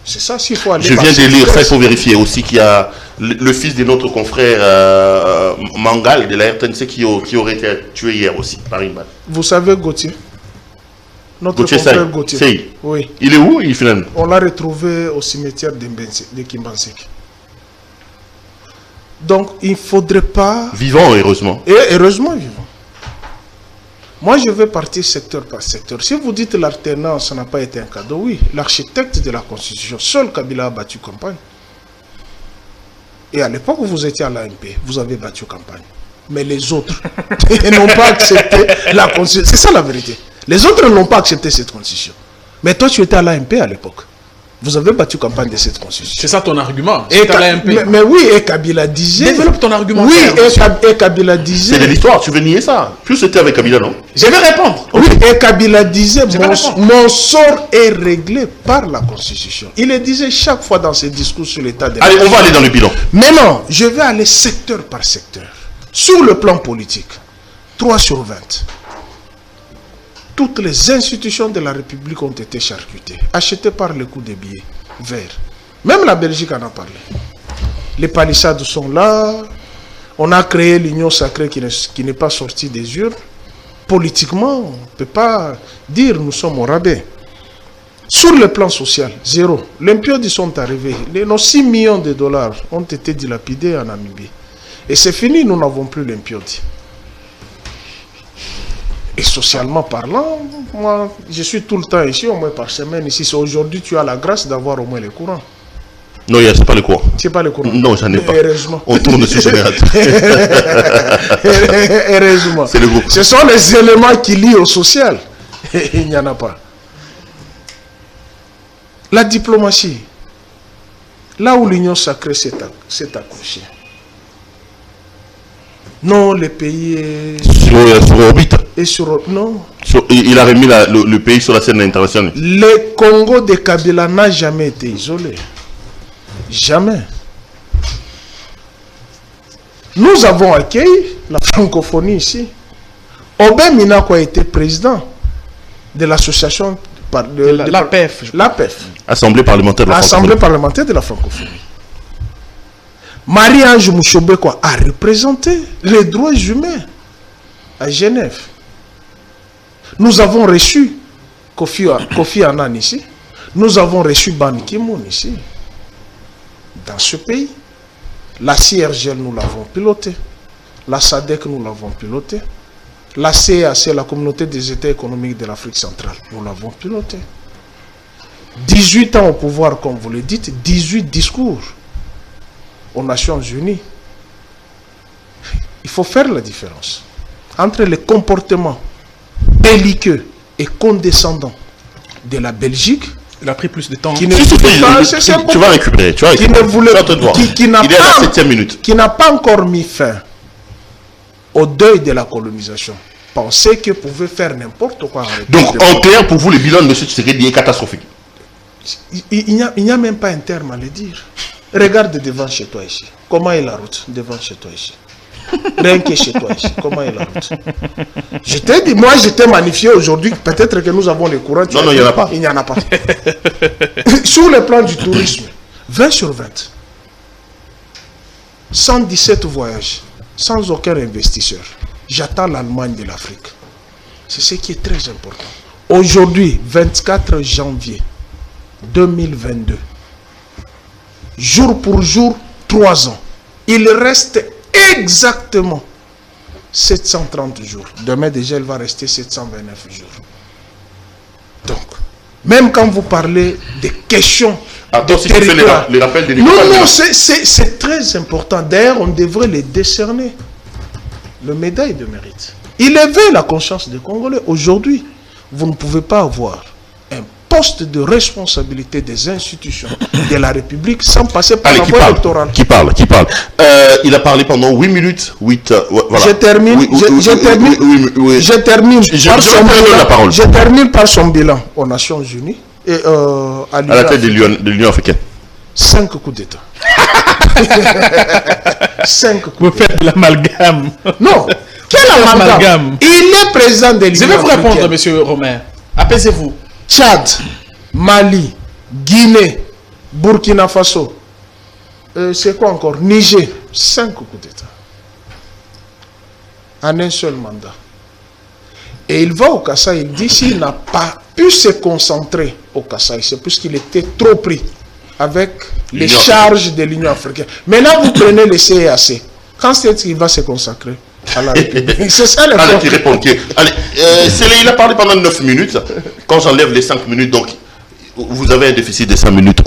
S1: C'est ça, s'il faut aller...
S2: Je viens de lire ça, il faut vérifier aussi qu'il y a le fils de notre confrère Mangal de la RTNC qui aurait été tué hier aussi par une balle.
S1: Vous savez Gauthier? Notre
S2: Gauthier
S1: confrère Gauthier. Oui.
S2: Il est où, finalement?
S1: On l'a retrouvé au cimetière de Kimbansek. Donc, il ne faudrait pas...
S2: Vivant, heureusement.
S1: Et heureusement vivant. Moi, je vais partir secteur par secteur. Si vous dites l'alternance n'a pas été un cadeau, oui. L'architecte de la Constitution, seul Kabila a battu campagne. Et à l'époque où vous étiez à l'AMP, vous avez battu campagne. Mais les autres n'ont pas accepté la Constitution. C'est ça la vérité. Les autres n'ont pas accepté cette Constitution. Mais toi, tu étais à l'AMP à l'époque. Vous avez battu campagne de cette Constitution.
S3: C'est ça ton argument.
S1: Mais oui, et Kabila disait...
S3: Développe ton argument.
S1: Oui, et Kabila disait...
S2: C'est de l'histoire, tu veux nier ça. Plus c'était avec Kabila, non?
S3: Je vais répondre.
S1: Oui, et Kabila disait, mon sort est réglé par la Constitution. Il le disait chaque fois dans ses discours sur l'état de la
S2: Allez, on va aller dans le bilan.
S1: Mais non, je vais aller secteur par secteur. Sur le plan politique, 3 sur 20. Toutes les institutions de la République ont été charcutées, achetées par le coût des billets verts. Même la Belgique en a parlé. Les palissades sont là. On a créé l'union sacrée qui n'est pas sortie des urnes. Politiquement, on ne peut pas dire nous sommes au rabais. Sur le plan social, zéro. Les impiodi sont arrivés. Nos 6 millions de dollars ont été dilapidés en Namibie. Et c'est fini, nous n'avons plus l'impiodi. Et socialement parlant, moi, je suis tout le temps ici, au moins par semaine ici. Aujourd'hui, tu as la grâce d'avoir au moins les courants.
S2: Non, c'est pas le courant.
S1: C'est pas le courant.
S2: Non, j'en ai pas.
S1: Heureusement.
S2: On tourne sur générateur.
S1: Heureusement.
S2: C'est le groupe.
S1: Ce sont les éléments qui lient au social. Il n'y en a pas. La diplomatie. Là où l'union sacrée s'est accrochée. Non, les pays...
S2: Sur orbite.
S1: Et sur... Non.
S2: Il a remis le pays sur la scène internationale.
S1: Le Congo de Kabila n'a jamais été isolé. Jamais. Nous avons accueilli la francophonie ici. Aubin Minako a été président de l'association...
S3: l'APF.
S1: L'APF.
S2: Assemblée parlementaire de la francophonie.
S1: Assemblée parlementaire de la francophonie. Marie-Ange Mouchobeko a représenté les droits humains à Genève. Nous avons reçu Kofi Annan ici. Nous avons reçu Ban Ki-moon ici. Dans ce pays. La CIRGL, nous l'avons piloté. La SADC, nous l'avons piloté. La CEAC, la Communauté des États économiques de l'Afrique centrale, nous l'avons piloté. 18 ans au pouvoir, comme vous le dites, 18 discours aux Nations Unies. Il faut faire la différence entre les comportements belliqueux et condescendants de la Belgique.
S3: Il a pris plus de temps.
S2: Tu vas récupérer.
S1: Qui n'a pas encore mis fin au deuil de la colonisation. Pensez que pouvait faire n'importe quoi.
S2: Donc, en clair, pour vous, le bilan de M. Tshisekedi est catastrophique.
S1: Il n'y a même pas un terme à le dire. Regarde devant chez toi ici. Comment est la route devant chez toi ici? Rien que chez toi ici. Comment est la route? Je t'ai dit, moi je t'ai magnifié aujourd'hui. Peut-être que nous avons les courants.
S2: Non, il n'y en a pas.
S1: Il n'y en a pas. sur le plan du tourisme, 20 sur 20. 117 voyages, sans aucun investisseur. J'attends l'Allemagne de l'Afrique. C'est ce qui est très important. Aujourd'hui, 24 janvier 2022, jour pour jour, 3 ans. Il reste exactement 730 jours. Demain déjà, il va rester 729 jours. Donc, même quand vous parlez des questions de
S2: si tu fais les rappels des
S1: non, c'est très important. D'ailleurs, on devrait les décerner. Le médaille de mérite. Il éveille la conscience des Congolais. Aujourd'hui, vous ne pouvez pas avoir un poste de responsabilité des institutions de la République sans passer par la voie électorale.
S2: Qui parle il a parlé pendant 8 minutes. Voilà.
S1: Je termine par son bilan aux Nations Unies et à
S2: la tête de l'Union africaine.
S1: 5 coups d'État. 5 coups.
S3: Vous faites de l'amalgame.
S1: Non. Quel amalgame? Il est président de l'Union africaine.
S3: Je vais vous répondre, monsieur Romain. Apaisez-vous.
S1: Tchad, Mali, Guinée, Burkina Faso, c'est quoi encore? Niger, 5 coups d'État. En un seul mandat. Et il va au Kasaï, il dit s'il n'a pas pu se concentrer au Kasaï, c'est puisqu'il était trop pris avec les charges de l'Union africaine. Maintenant, vous prenez le CEAC. Quand c'est qu'il va se consacrer à la République? C'est ça le
S2: problème. Qui répond. Allez, il a parlé pendant 9 minutes. Quand j'enlève les 5 minutes, donc vous avez un déficit de 5 minutes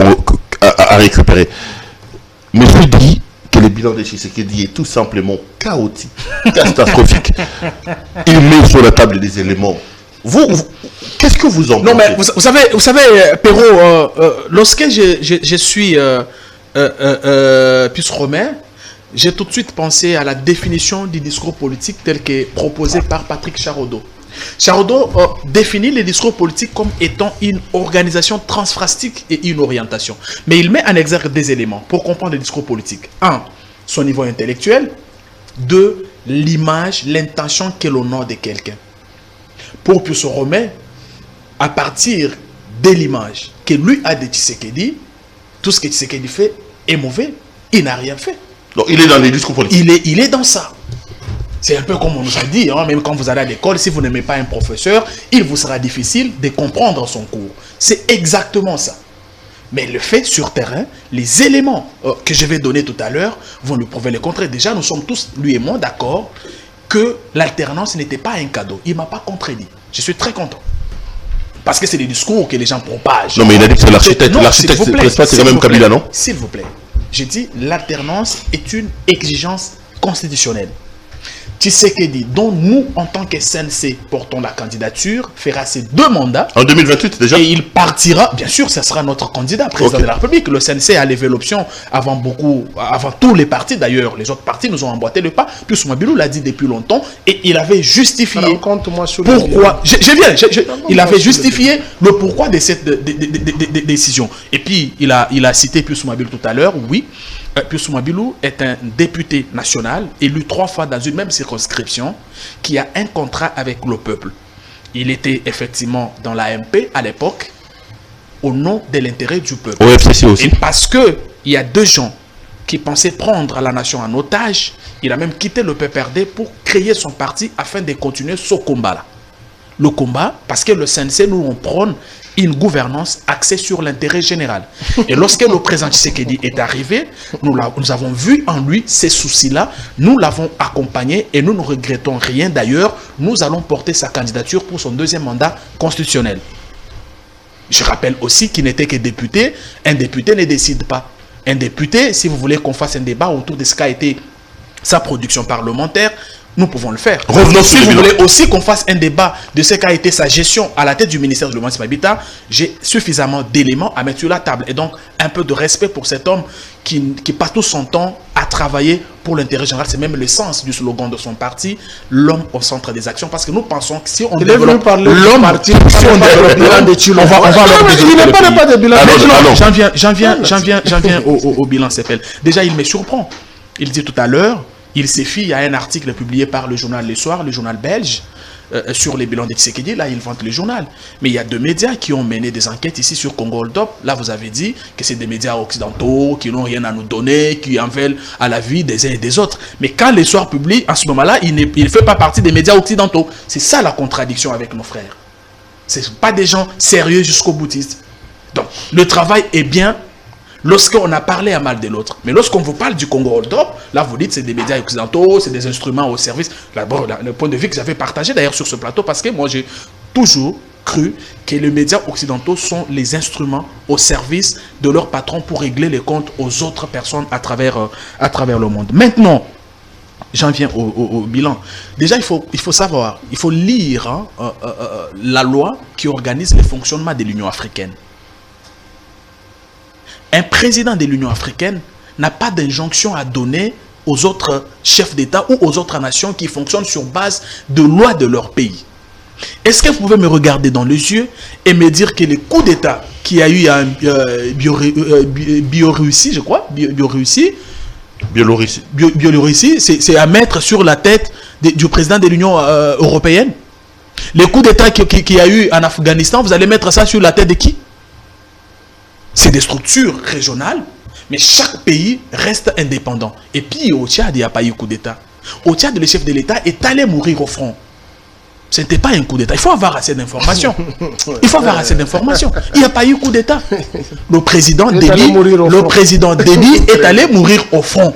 S2: à récupérer. Monsieur dit que le bilan de Tshisekedi est tout simplement chaotique, catastrophique. Il met sur la table des éléments. Qu'est-ce que vous en pensez?
S3: Non, mais vous savez, Perrault, lorsque je suis plus Romain, j'ai tout de suite pensé à la définition du discours politique tel que proposé par Patrick Charodo. Charodo définit les discours politiques comme étant une organisation transphrastique et une orientation. Mais il met en exergue des éléments pour comprendre le discours politique. 1. Son niveau intellectuel. 2. L'image, l'intention que l'on a de quelqu'un. Pour Pius Romain, à partir de l'image que lui a de Tshisekedi, tout ce que Tshisekedi fait est mauvais. Il n'a rien fait.
S2: Donc il est dans les discours politiques.
S3: Il est dans ça. C'est un peu comme on nous a dit, hein, même quand vous allez à l'école, si vous n'aimez pas un professeur, il vous sera difficile de comprendre son cours. C'est exactement ça. Mais le fait sur terrain, les éléments que je vais donner tout à l'heure vont nous prouver le contraire. Déjà, nous sommes tous, lui et moi, d'accord que l'alternance n'était pas un cadeau. Il ne m'a pas contredit. Je suis très content. Parce que c'est des discours que les gens propagent.
S2: Non, mais il a dit que c'est l'architecte. L'architecte, c'est quand même Kabila, non?
S3: S'il vous plaît. J'ai dit, l'alternance est une exigence constitutionnelle. Tshisekedi, dont nous, en tant que CNC, portons la candidature, fera ses 2 mandats.
S2: En 2028 déjà?
S3: Et il partira, bien sûr, ce sera notre candidat, président de la République. Le CNC a levé l'option avant tous les partis d'ailleurs. Les autres partis nous ont emboîté le pas. Puis Soumabilou l'a dit depuis longtemps et il avait justifié pourquoi. Il avait justifié le pourquoi de cette décision. Et puis il a cité Pius Soumabilou tout à l'heure, oui. Pius Soumabilou est un député national élu 3 fois dans une même circonscription qui a un contrat avec le peuple. Il était effectivement dans l'AMP à l'époque au nom de l'intérêt du peuple.
S2: Au FCC aussi.
S3: Et parce qu'il y a 2 gens qui pensaient prendre la nation en otage, il a même quitté le PPRD pour créer son parti afin de continuer ce combat-là. Le combat, parce que le CNC, nous, on prône une gouvernance axée sur l'intérêt général. Et lorsque le président Tshisekedi est arrivé, nous avons vu en lui ces soucis-là, nous l'avons accompagné et nous ne regrettons rien d'ailleurs. Nous allons porter sa candidature pour son 2e mandat constitutionnel. Je rappelle aussi qu'il n'était que député. Un député ne décide pas. Un député, si vous voulez qu'on fasse un débat autour de ce qu'a été sa production parlementaire, nous pouvons le faire. Si vous voulez aussi qu'on fasse un débat de ce qu'a été sa gestion à la tête du ministère de l'Urbanisme et Habitat, j'ai suffisamment d'éléments à mettre sur la table. Et donc, un peu de respect pour cet homme qui passe tout son temps à travailler pour l'intérêt général. C'est même le sens du slogan de son parti, l'homme au centre des actions. Parce que nous pensons que si on développe l'homme,
S1: parti, si on développe bilan de Tchilou, on va il n'est pas de bilan.
S3: J'en viens au bilan CPL. Déjà, il me surprend. Il dit tout à l'heure, il s'est fié à un article publié par le journal Le Soir, le journal belge, sur les bilans de Tshisekedi, là, ils vantent le journal. Mais il y a 2 médias qui ont mené des enquêtes ici sur Congo Hold Up. Là, vous avez dit que c'est des médias occidentaux qui n'ont rien à nous donner, qui en veulent à la vie des uns et des autres. Mais quand les soirs publient, à ce moment-là, il ne fait pas partie des médias occidentaux. C'est ça la contradiction avec nos frères. Ce ne sont pas des gens sérieux jusqu'au boutiste. Donc, le travail est bien lorsqu'on a parlé à mal de l'autre. Mais lorsqu'on vous parle du Congo Hold Up, là vous dites c'est des médias occidentaux, c'est des instruments au service. Là, bon, le point de vue que j'avais partagé d'ailleurs sur ce plateau, parce que moi j'ai toujours cru que les médias occidentaux sont les instruments au service de leurs patrons pour régler les comptes aux autres personnes à travers le monde. Maintenant, j'en viens au bilan. Déjà, il faut savoir, il faut lire la loi qui organise le fonctionnement de l'Union africaine. Un président de l'Union africaine n'a pas d'injonction à donner aux autres chefs d'État ou aux autres nations qui fonctionnent sur base de lois de leur pays. Est-ce que vous pouvez me regarder dans les yeux et me dire que les coups d'État qu'il y a eu à Biélorussie, je crois, Biélorussie, c'est à mettre sur la tête du président de l'Union européenne? Les coups d'État qu'il y a eu en Afghanistan, vous allez mettre ça sur la tête de qui? C'est des structures régionales, mais chaque pays reste indépendant. Et puis au Tchad, il n'y a pas eu coup d'État. Au Tchad, le chef de l'État est allé mourir au front. Ce n'était pas un coup d'État. Il faut avoir assez d'informations. Il faut avoir assez d'informations. Il n'y a pas eu coup d'État. Le président Déby est allé mourir au front.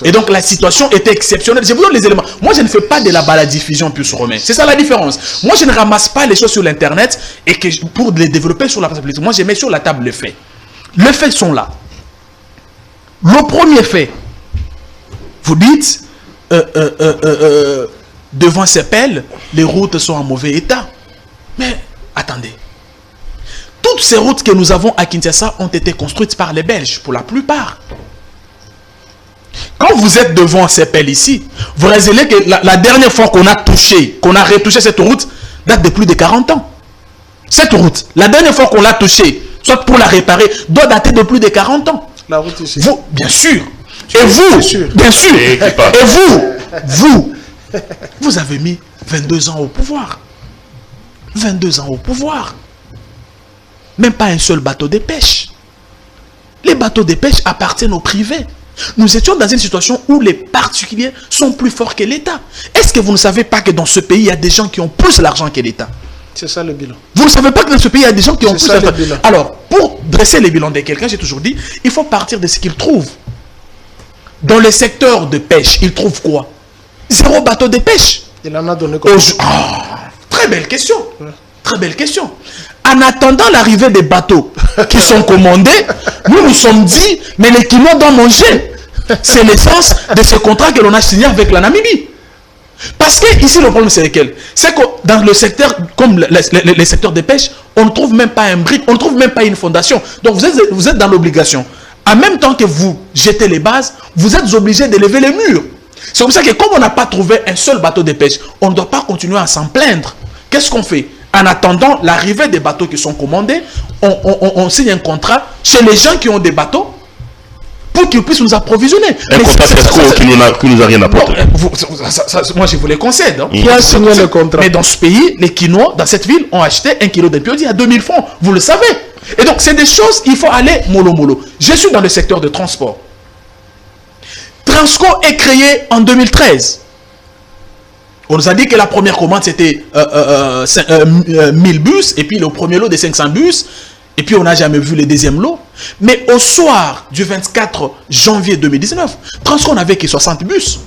S3: Et donc la situation était exceptionnelle. Je vous donne les éléments. Moi, je ne fais pas de la baladiffusion plus romaine. C'est ça la différence. Moi, je ne ramasse pas les choses sur l'Internet et que pour les développer sur la place politique. Moi, je mets sur la table les faits. Les faits sont là. Le premier fait, vous dites... devant ces pelles, les routes sont en mauvais état. Mais attendez. Toutes ces routes que nous avons à Kinshasa ont été construites par les Belges, pour la plupart. Quand vous êtes devant ces pelles ici, vous réalisez que la dernière fois qu'on a retouché cette route, date de plus de 40 ans. Cette route, la dernière fois qu'on l'a touchée, soit pour la réparer, doit dater de plus de 40 ans.
S1: La route ici.
S3: Vous, bien sûr. Et vous, bien sûr. Et vous avez mis 22 ans au pouvoir. 22 ans au pouvoir. Même pas un seul bateau de pêche. Les bateaux de pêche appartiennent aux privés. Nous étions dans une situation où les particuliers sont plus forts que l'État. Est-ce que vous ne savez pas que dans ce pays, il y a des gens qui ont plus d'argent que l'État?
S1: C'est ça le bilan.
S3: Vous ne savez pas que dans ce pays, il y a des gens qui ont plus d'argent. Alors, pour dresser le bilan de quelqu'un, j'ai toujours dit, il faut partir de ce qu'il trouve. Dans le secteur de pêche, il trouve quoi? 0 bateau de pêche.
S1: Il en a donné quoi?
S3: Très belle question. Ouais. Très belle question. En attendant l'arrivée des bateaux qui sont commandés, nous sommes dit, mais les Kinois doivent manger. C'est l'essence de ce contrat que l'on a signé avec la Namibie. Parce que ici, le problème, c'est lequel? C'est que dans le secteur, comme les secteurs de pêche, on ne trouve même pas un brick, on ne trouve même pas une fondation. Donc vous êtes dans l'obligation. En même temps que vous jetez les bases, vous êtes obligé de lever les murs. C'est comme ça que comme on n'a pas trouvé un seul bateau de pêche, on ne doit pas continuer à s'en plaindre. Qu'est-ce qu'on fait? En attendant l'arrivée des bateaux qui sont commandés, on signe un contrat chez les gens qui ont des bateaux pour qu'ils puissent nous approvisionner.
S2: Un contrat qui nous a rien apporté.
S3: Moi, je vous les concède. Hein.
S1: Qui a signé le contrat?
S3: Mais dans ce pays, les Kinois, dans cette ville, ont acheté 1 kilo de piodi à 2000 francs. Vous le savez. Et donc, c'est des choses, il faut aller mollo. Je suis dans le secteur de transport. Transco est créé en 2013. On nous a dit que la première commande, c'était 1000 bus, et puis le premier lot de 500 bus, et puis on n'a jamais vu le deuxième lot. Mais au soir du 24 janvier 2019, Transco n'avait que 60 bus,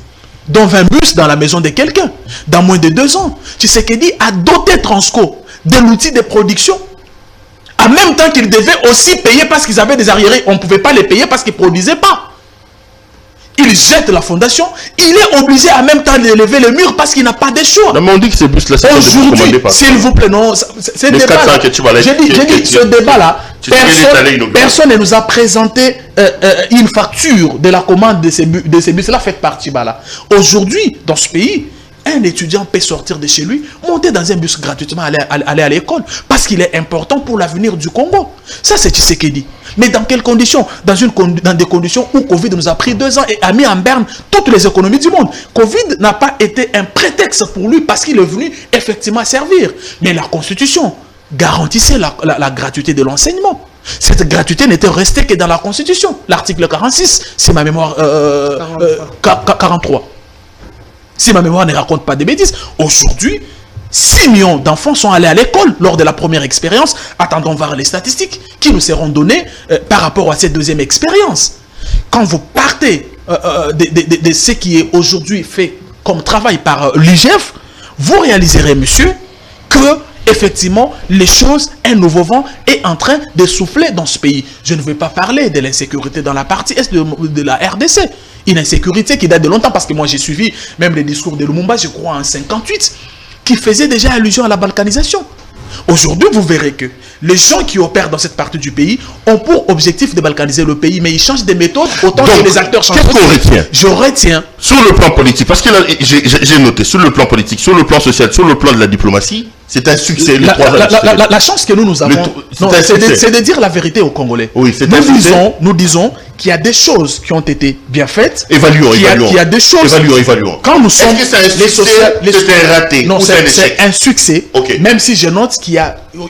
S3: dont 20 bus dans la maison de quelqu'un, dans moins de 2 ans. Tshisekedi a doté Transco de l'outil de production, en même temps qu'ils devaient aussi payer parce qu'ils avaient des arriérés. On ne pouvait pas les payer parce qu'ils ne produisaient pas. Il jette la fondation, il est obligé en même temps de lever le mur parce qu'il n'a pas de choix.
S2: Non, mais on dit que ces bus-là, c'est
S3: aujourd'hui, s'il vous plaît, non, c'est débat-là. J'ai dit, ce débat-là, personne ne nous a présenté une facture de la commande de ces bus-là faite par Tibala. Aujourd'hui, dans ce pays, un étudiant peut sortir de chez lui, monter dans un bus gratuitement, aller à l'école, parce qu'il est important pour l'avenir du Congo. Ça, c'est Tshisekedi. Mais dans quelles conditions? Dans des conditions où Covid nous a pris 2 ans et a mis en berne toutes les économies du monde. Covid n'a pas été un prétexte pour lui parce qu'il est venu effectivement servir. Mais la Constitution garantissait la gratuité de l'enseignement. Cette gratuité n'était restée que dans la Constitution. L'article 46, c'est ma mémoire... 43. Si ma mémoire ne raconte pas de bêtises, aujourd'hui, 6 millions d'enfants sont allés à l'école lors de la première expérience. Attendons voir les statistiques qui nous seront données par rapport à cette deuxième expérience. Quand vous partez de ce qui est aujourd'hui fait comme travail par l'IGF, vous réaliserez, monsieur, que effectivement, les choses, un nouveau vent est en train de souffler dans ce pays. Je ne vais pas parler de l'insécurité dans la partie est de la RDC. Une insécurité qui date de longtemps, parce que moi j'ai suivi même les discours de Lumumba, je crois en 58, qui faisait déjà allusion à la balkanisation. Aujourd'hui, vous verrez que les gens qui opèrent dans cette partie du pays ont pour objectif de balkaniser le pays, mais ils changent des méthodes autant que les acteurs changent.
S2: Qu'est-ce qu'on retient?
S3: Je retiens.
S2: Sur le plan politique, parce que j'ai noté, sur le plan politique, sur le plan social, sur le plan de la diplomatie, c'est un succès.
S3: La chance que nous avons, c'est de dire la vérité aux Congolais.
S2: Oui,
S3: nous disons qu'il y a des choses qui ont été bien faites.
S2: Évaluons.
S3: Il y a des choses.
S2: Évaluons.
S3: Quand nous sommes.
S2: Est-ce que c'est un succès, c'est un raté?
S3: Non, c'est un succès.
S2: Okay.
S3: Même si je note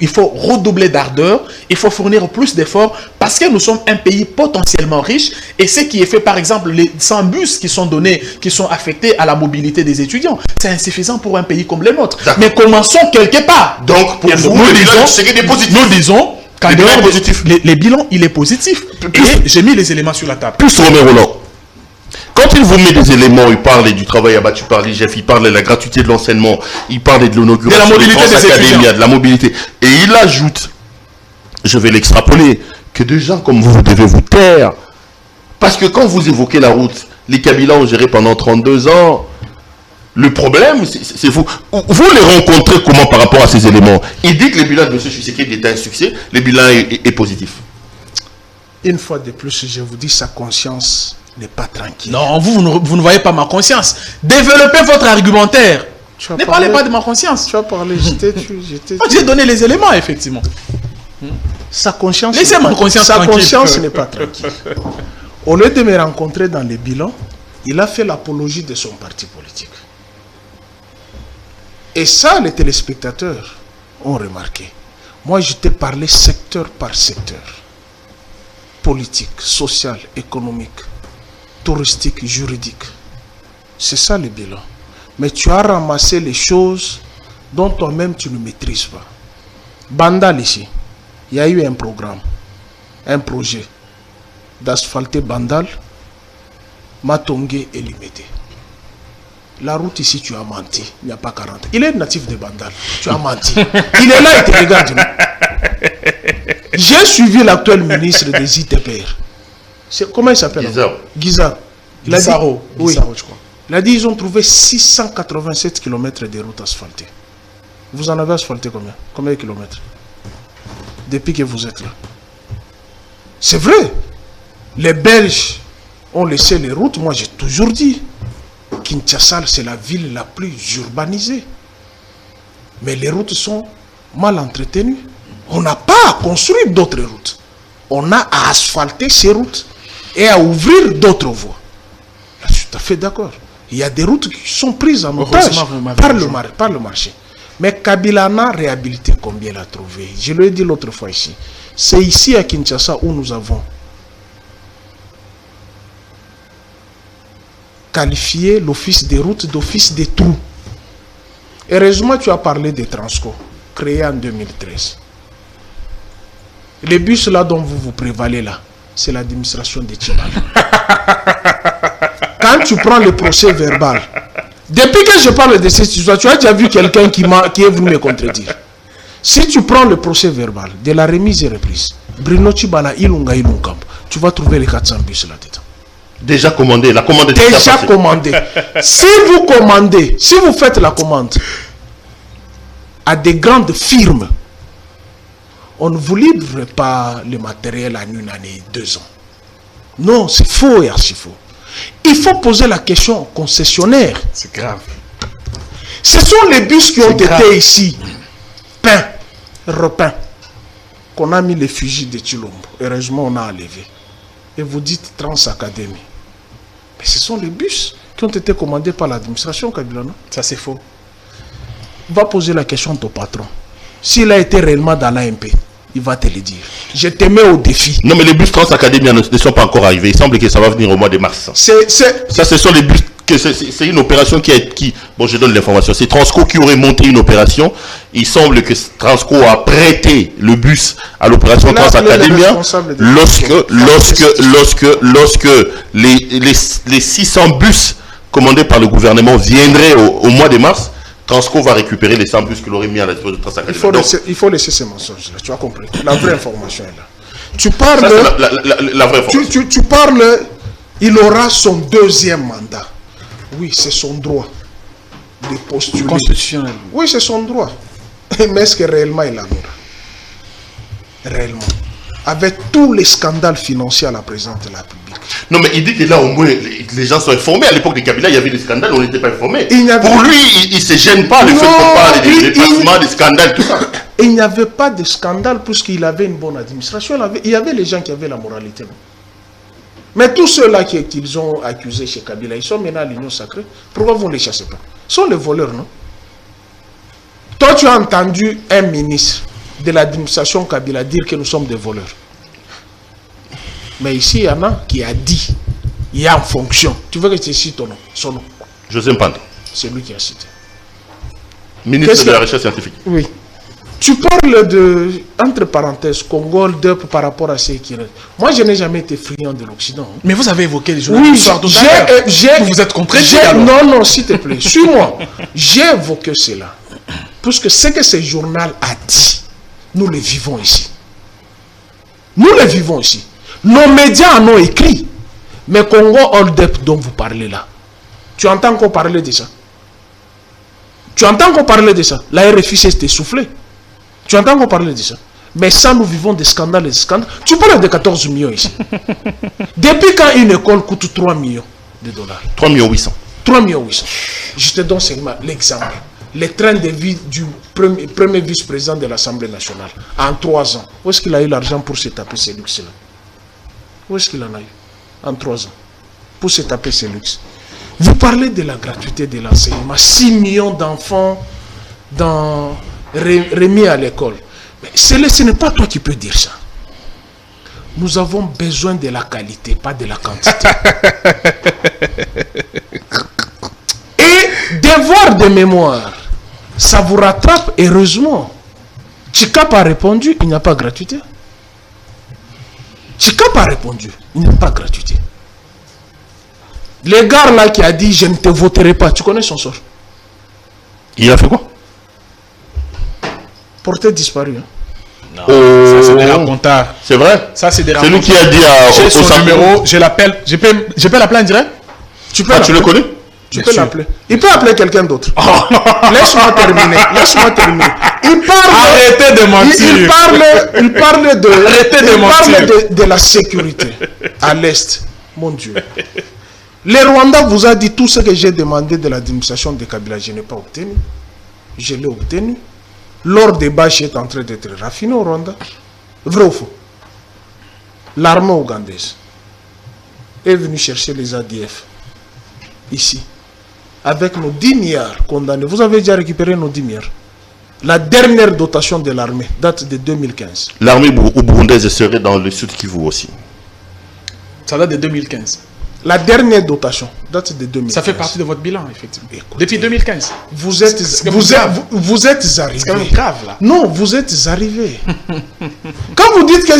S3: il faut redoubler d'ardeur, il faut fournir plus d'efforts parce que nous sommes un pays potentiellement riche et ce qui est fait, par exemple, les 100 bus qui sont donnés, qui sont affectés à la mobilité des étudiants, c'est insuffisant pour un pays comme le nôtre. Mais commençons quelque part.
S2: Donc, pour vous,
S3: nous disons qu'en dehors les bilans, il est positif. Et j'ai mis les éléments sur la table.
S2: Plus Romain Roland. Quand il vous met des éléments, il parle du travail abattu par l'IGF, il parle de la gratuité de l'enseignement, il parle de l'inauguration
S3: de la mobilité des étudiants,
S2: de la mobilité. Et il ajoute, je vais l'extrapoler, que des gens comme vous devez vous taire. Parce que quand vous évoquez la route, les Kabila ont géré pendant 32 ans. Le problème, c'est vous. Vous les rencontrez comment par rapport à ces éléments? Il dit que le bilan de M. Tshisekedi est un succès, le bilan est positif. Une fois de plus, je vous dis, sa conscience n'est pas tranquille.
S3: Non, vous ne voyez pas ma conscience. Développez votre argumentaire. Ne parlez pas de ma conscience.
S1: Tu as parlé,
S3: j'ai donné les éléments, effectivement.
S1: Sa conscience,
S3: sa
S1: conscience n'est pas tranquille. Au lieu de me rencontrer dans les bilans, il a fait l'apologie de son parti politique. Et ça, les téléspectateurs ont remarqué. Moi, je t'ai parlé secteur par secteur. Politique, social, économique, touristique, juridique. C'est ça le bilan. Mais tu as ramassé les choses dont toi-même tu ne maîtrises pas. Bandal ici, il y a eu un programme, un projet d'asphalter Bandal, Matongé et Limité. La route ici, tu as menti. Il n'y a pas 40. Il est natif de Bandal. Tu as menti. Il est là, il te regarde. J'ai suivi l'actuel ministre des ITPR. Comment il s'appelle? Guizar.
S3: Guizaro,
S1: oui. Je crois. Il a dit ils ont trouvé 687 km de routes asphaltées. Vous en avez asphalté combien? Combien de kilomètres? Depuis que vous êtes là. C'est vrai. Les Belges ont laissé les routes. Moi, j'ai toujours dit Kinshasa, c'est la ville la plus urbanisée. Mais les routes sont mal entretenues. On n'a pas à construire d'autres routes. On a à asphalter ces routes et à ouvrir d'autres voies. Là, je suis tout à fait d'accord. Il y a des routes qui sont prises en otage par le marché. Mais Kabila a réhabilité combien il a trouvé. Je l'ai dit l'autre fois ici. C'est ici à Kinshasa où nous avons qualifié l'office des routes d'office des trous. Heureusement, tu as parlé des Transco, créés en 2013. Les bus là dont vous vous prévalez là, c'est l'administration de Tchibala. Quand tu prends le procès verbal, depuis que je parle de cette histoire, tu as déjà vu quelqu'un qui est venu me contredire. Si tu prends le procès verbal de la remise et reprise, Bruno Tchibala, Ilunga, Ilunkamp, tu vas trouver les 400 bus là-dedans.
S2: Déjà commandé, la commande est
S1: déjà commandée. Si vous commandez, si vous faites la commande à des grandes firmes, on ne vous livre pas le matériel en une année, 2 ans. Non, c'est faux et archi faux. Il faut poser la question au concessionnaire.
S3: C'est grave.
S1: Ce sont les bus qui ont été ici, peints, repeints, qu'on a mis les fusils de Chilombo. Heureusement, on a enlevé. Et vous dites Trans-Académie. Mais ce sont les bus qui ont été commandés par l'administration Kabila, non?
S3: Ça, c'est faux.
S1: Va poser la question à ton patron. S'il a été réellement dans l'AMP, il va te le dire. Je te mets au défi.
S2: Non, mais les bus Trans-Académie ne sont pas encore arrivés. Il semble que ça va venir au mois de mars. Ça, ce sont les bus. C'est une opération qui... Bon, je donne l'information. C'est Transco qui aurait monté une opération. Il semble que Transco a prêté le bus à l'opération Trans-Académie lorsque les 600 bus commandés par le gouvernement viendraient au mois de mars. Transco va récupérer les 100 bus qu'il aurait mis à la disposition de Trans-Académie.
S1: Il faut laisser ces mensonges-là. Tu as compris. La vraie information est là. Tu parles...
S2: La vraie information.
S1: Tu parles... Il aura son deuxième mandat. Oui, c'est son droit de postuler.
S3: Constitutionnel.
S1: Oui, c'est son droit. Mais est-ce que réellement il en aura? Réellement. Avec tous les scandales financiers à la présidente de la République.
S2: Non, mais il dit que là, au moins, les gens sont informés. À l'époque de Kabila, il y avait des scandales, on n'était pas informés. Pour lui, il ne se gêne pas, le fait qu'on parle des placements, des scandales, tout ça.
S1: Il n'y avait pas de scandale puisqu'il avait une bonne administration. Il y avait les gens qui avaient la moralité. Non? Mais tous ceux-là qu'ils ont accusés chez Kabila, ils sont maintenant à l'Union sacrée. Pourquoi vous ne les chassez pas? Ils sont les voleurs, non? Toi, tu as entendu un ministre de l'administration Kabila dire que nous sommes des voleurs. Mais ici, il y en a qui a dit, il y a en fonction. Tu veux que je cite son nom?
S2: José Mpando.
S1: C'est lui qui a cité.
S2: Ministre de la Recherche scientifique.
S1: Oui. Tu parles de, entre parenthèses, Congo, DEP par rapport à ce qui reste. Moi, je n'ai jamais été friand de l'Occident. Hein.
S3: Mais vous avez évoqué les
S1: journalistes.
S3: Oui, vous êtes contre
S1: Non, s'il te plaît, suis-moi. J'ai évoqué cela. Parce que ce que ce journal a dit, nous le vivons ici. Nous le vivons ici. Nos médias en ont écrit. Mais Congo, DEP dont vous parlez là, tu entends qu'on parlait de ça? Tu entends qu'on parlait de ça? La RFI s'est essoufflée. Tu entends qu'on parlait de ça? Mais ça, nous vivons des scandales et des scandales. Tu parles de 14 millions ici. Depuis quand une école coûte 3 millions de dollars?
S2: 3 millions 800.
S1: 3 millions 800. Je te donne seulement l'exemple. Le train de vie du premier vice-président de l'Assemblée nationale, en 3 ans. Où est-ce qu'il a eu l'argent pour se taper ces luxes-là? Où est-ce qu'il en a eu? En 3 ans. Pour se taper ces luxes. Vous parlez de la gratuité de l'enseignement. 6 millions d'enfants remis à l'école. Mais ce n'est pas toi qui peux dire ça. Nous avons besoin de la qualité, pas de la quantité. Et devoir de mémoire, ça vous rattrape heureusement. Tchikap a répondu, il n'y a pas de gratuité. Tchikap a répondu, il n'y a pas de gratuité. Le gars là qui a dit je ne te voterai pas, tu connais son sort?
S2: Il a fait quoi?
S1: Porté disparu. Hein?
S3: Non, ça c'est des racontars.
S2: C'est vrai?
S3: Ça c'est des
S2: racontars. C'est lui qui a dit
S3: j'ai son numéro, je l'appelle. Je peux l'appeler en direct?
S1: Tu peux
S2: tu le connais?
S1: Tu peux l'appeler. Il peut appeler quelqu'un d'autre. Oh. Laisse-moi terminer. Laisse-moi terminer. Il parle.
S3: Arrêtez de mentir.
S1: Il parle de.
S3: Arrêtez de mentir.
S1: De la sécurité à l'est. Mon Dieu. Le Rwanda vous a dit tout ce que j'ai demandé de l'administration de Kabila. Je n'ai pas obtenu. Je l'ai obtenu. L'or des bâches est en train d'être raffiné au Rwanda. Vrai ou faux? L'armée ougandaise est venue chercher les ADF ici. Avec nos 10 milliards condamnés. Vous avez déjà récupéré nos 10 milliards. La dernière dotation de l'armée date de 2015.
S2: L'armée burundaise serait dans le sud Kivu aussi.
S3: Ça date de 2015.
S1: La dernière dotation date de 2015.
S3: Ça fait partie de votre bilan, effectivement. Écoutez, depuis 2015.
S1: Vous êtes arrivé.
S3: C'est quand même grave, là.
S1: Non, vous êtes arrivé. Quand vous dites que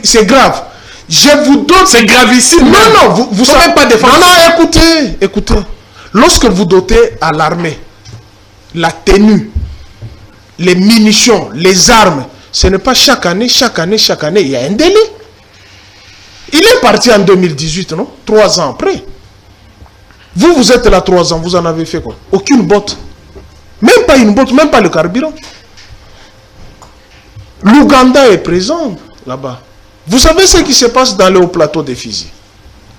S1: c'est grave, je vous donne...
S3: C'est gravissime.
S1: Non, vous
S3: savez même pas défendre.
S1: Non, écoutez. Lorsque vous dotez à l'armée la tenue, les munitions, les armes, ce n'est pas chaque année, il y a un délai. Il est parti en 2018, non? 3 ans après. Vous êtes là 3 ans, vous en avez fait quoi? Aucune botte. Même pas une botte, même pas le carburant. L'Ouganda est présent là-bas. Vous savez ce qui se passe dans le haut plateau des Fizi?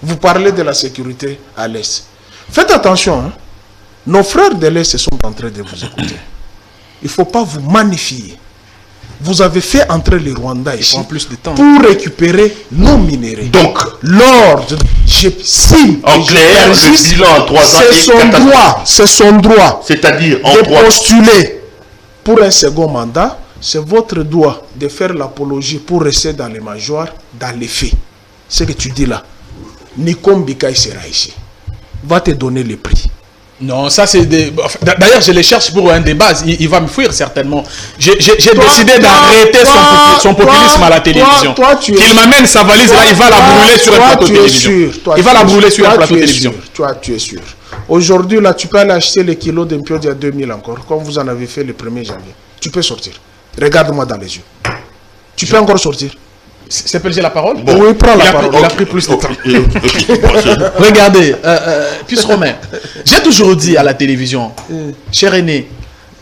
S1: Vous parlez de la sécurité à l'est. Faites attention. Hein? Nos frères de l'Est sont en train de vous écouter. Il ne faut pas vous magnifier. Vous avez fait entrer les Rwandais ici
S3: plus de temps.
S1: pour récupérer nos minéraux.
S2: Donc,
S1: Lors de...
S2: en clair, le bilan en 3 ans
S1: c'est son droit.
S2: C'est-à-dire en
S1: de
S2: 3 ans.
S1: postuler pour un second mandat. C'est votre droit de faire l'apologie pour rester dans les majors, dans les faits. Ce que tu dis là. Nikom Bikaï sera ici. Va te donner le prix.
S3: Non, ça c'est des... D'ailleurs, je les cherche pour un débat. Il va me fuir certainement. J'ai décidé d'arrêter son populisme à la télévision. Qu'il m'amène sa valise là, il va la brûler sur un plateau de télévision. Il va la brûler sur un plateau de télévision.
S1: Toi, tu es sûr. Aujourd'hui, là, tu peux aller acheter les kilos d'impiodes à 2000 encore, comme vous en avez fait le 1er janvier. Tu peux sortir. Regarde-moi dans les yeux. Tu peux encore sortir.
S3: C'est j'ai la parole?
S1: Bon. Oui, prends la parole.
S3: Il a pris plus de temps. Regardez, Puce Romain, j'ai toujours dit à la télévision, cher aîné,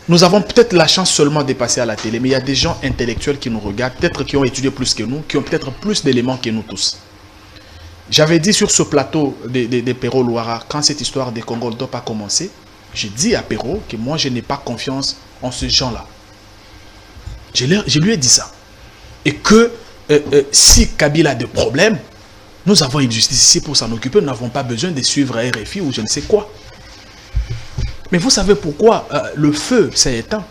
S3: nous avons peut-être la chance seulement de passer à la télé, mais il y a des gens intellectuels qui nous regardent, peut-être qui ont étudié plus que nous, qui ont peut-être plus d'éléments que nous tous. J'avais dit sur ce plateau de Perrault Loira, quand cette histoire des Congo Dope a commencé, j'ai dit à Perrault que moi je n'ai pas confiance en ce gens-là. Je lui ai dit ça. Et que si Kabila a des problèmes, nous avons une justice ici pour s'en occuper. Nous n'avons pas besoin de suivre RFI ou je ne sais quoi. Mais vous savez pourquoi le feu s'est éteint?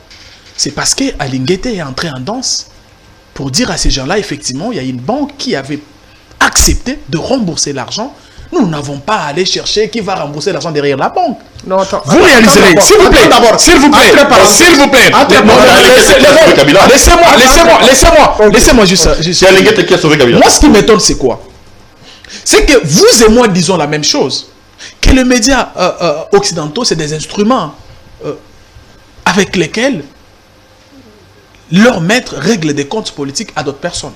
S3: C'est parce qu'Alinguete est entré en danse pour dire à ces gens-là, effectivement, il y a une banque qui avait accepté de rembourser l'argent. Nous n'avons pas à aller chercher qui va rembourser l'argent derrière la banque.
S1: Non, attends,
S3: vous réaliserez, s'il vous plaît, s'il vous plaît, s'il vous plaît. Laissez-moi juste. Moi, ce qui m'étonne, c'est quoi? C'est que vous et moi disons la même chose. Que les médias occidentaux, c'est des instruments avec lesquels leur maître règle des comptes politiques à d'autres personnes.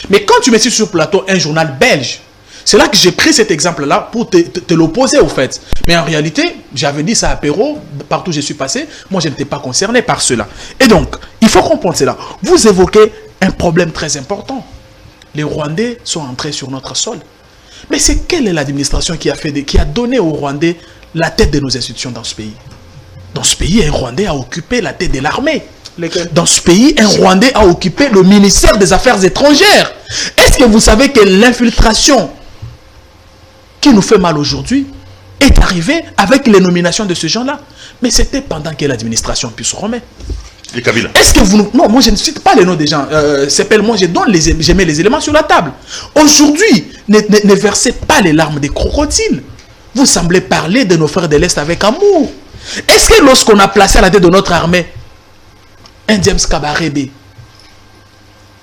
S3: Mais quand tu mets sur plateau un journal belge, c'est là que j'ai pris cet exemple-là pour te l'opposer au fait. Mais en réalité, j'avais dit ça à Perrault, partout où je suis passé, moi je n'étais pas concerné par cela. Et donc, il faut comprendre cela. Vous évoquez un problème très important. Les Rwandais sont entrés sur notre sol. Mais c'est quelle est l'administration qui a donné aux Rwandais la tête de nos institutions dans ce pays? Dans ce pays, un Rwandais a occupé la tête de l'armée. Dans ce pays, un Rwandais a occupé le ministère des Affaires étrangères. Est-ce que vous savez que l'infiltration qui nous fait mal aujourd'hui est arrivée avec les nominations de ce genre-là? Mais c'était pendant que l'administration Puce Romain. Est-ce que vous... Non, moi je ne cite pas les noms des gens. Moi je mets les éléments sur la table. Aujourd'hui, ne versez pas les larmes des crocodiles. Vous semblez parler de nos frères de l'Est avec amour. Est-ce que lorsqu'on a placé à la tête de notre armée un James Kabarebe,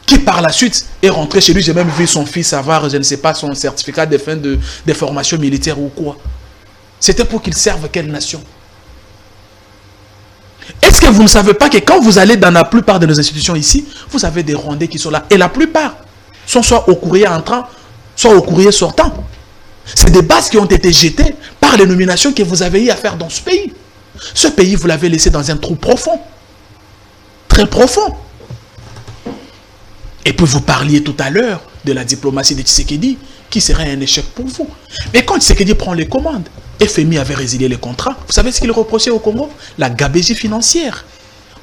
S3: qui par la suite est rentré chez lui, j'ai même vu son fils avoir, je ne sais pas, son certificat de fin de formation militaire ou quoi. C'était pour qu'il serve quelle nation? Est-ce que vous ne savez pas que quand vous allez dans la plupart de nos institutions ici, vous avez des Rwandais qui sont là, et la plupart sont soit au courrier entrant, soit au courrier sortant. C'est des bases qui ont été jetées par les nominations que vous avez eu à faire dans ce pays. Ce pays, vous l'avez laissé dans un trou profond. Très profond. Et puis vous parliez tout à l'heure de la diplomatie de Tshisekedi, qui serait un échec pour vous. Mais quand Tshisekedi prend les commandes, FMI avait résilié les contrats. Vous savez ce qu'il reprochait au Congo? La gabegie financière.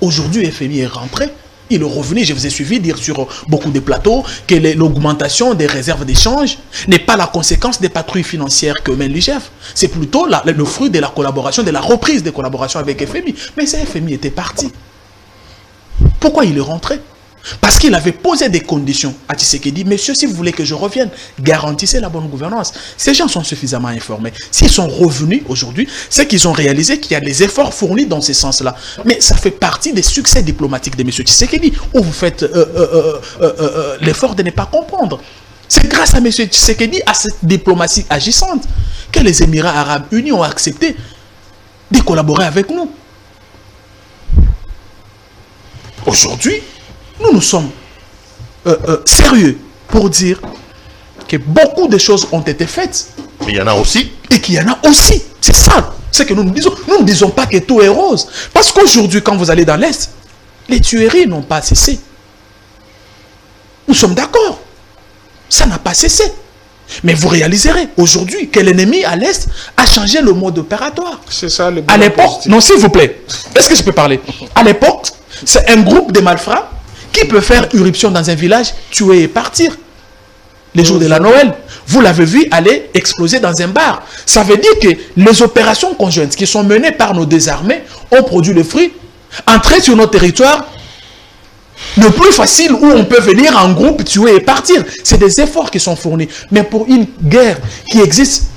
S3: Aujourd'hui, FMI est rentré. Il est revenu, je vous ai suivi dire sur beaucoup de plateaux que l'augmentation des réserves d'échange n'est pas la conséquence des patrouilles financières que mène l'IGF. C'est plutôt le fruit de la collaboration, de la reprise des collaborations avec FMI. Mais ce FMI était parti. Pourquoi il est rentré? Parce qu'il avait posé des conditions à Tshisekedi. Monsieur, si vous voulez que je revienne, garantissez la bonne gouvernance. Ces gens sont suffisamment informés. S'ils sont revenus aujourd'hui, c'est qu'ils ont réalisé qu'il y a des efforts fournis dans ce sens-là. Mais ça fait partie des succès diplomatiques de monsieur Tshisekedi, où vous faites l'effort de ne pas comprendre. C'est grâce à monsieur Tshisekedi, à cette diplomatie agissante, que les Émirats Arabes Unis ont accepté de collaborer avec nous. Aujourd'hui, nous sommes sérieux pour dire que beaucoup de choses ont été faites.
S2: Mais il y en a aussi.
S3: Et qu'il y en a aussi. C'est ça. C'est que nous nous disons. Nous ne disons pas que tout est rose. Parce qu'aujourd'hui, quand vous allez dans l'Est, les tueries n'ont pas cessé. Nous sommes d'accord. Ça n'a pas cessé. Mais vous réaliserez aujourd'hui que l'ennemi à l'Est a changé le mode opératoire.
S1: C'est ça le
S3: À l'époque, non s'il vous plaît, est-ce que je peux parler? À l'époque, c'est un groupe de malfrats qui peut faire irruption dans un village, tuer et partir. Les jours de la Noël, vous l'avez vu aller exploser dans un bar. Ça veut dire que les opérations conjointes qui sont menées par nos deux armées ont produit le fruit. Entrer sur notre territoire, le plus facile où on peut venir en groupe, tuer et partir. C'est des efforts qui sont fournis. Mais pour une guerre qui existe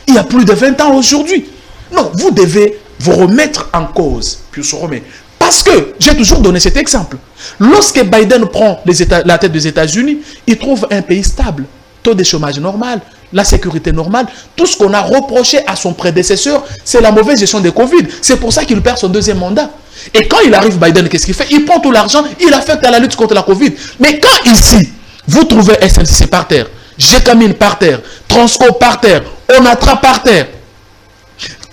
S3: il y a plus de 20 ans aujourd'hui, non, vous devez vous remettre en cause. Puis on se remet. Parce que, j'ai toujours donné cet exemple, lorsque Biden prend la tête des États-Unis, il trouve un pays stable, taux de chômage normal, la sécurité normale. Tout ce qu'on a reproché à son prédécesseur, c'est la mauvaise gestion des Covid. C'est pour ça qu'il perd son deuxième mandat. Et quand il arrive, Biden, qu'est-ce qu'il fait? Il prend tout l'argent, il affecte à la lutte contre la Covid. Mais quand ici, vous trouvez SNCC par terre, Gécamine par terre, Transco par terre, Onatra par terre,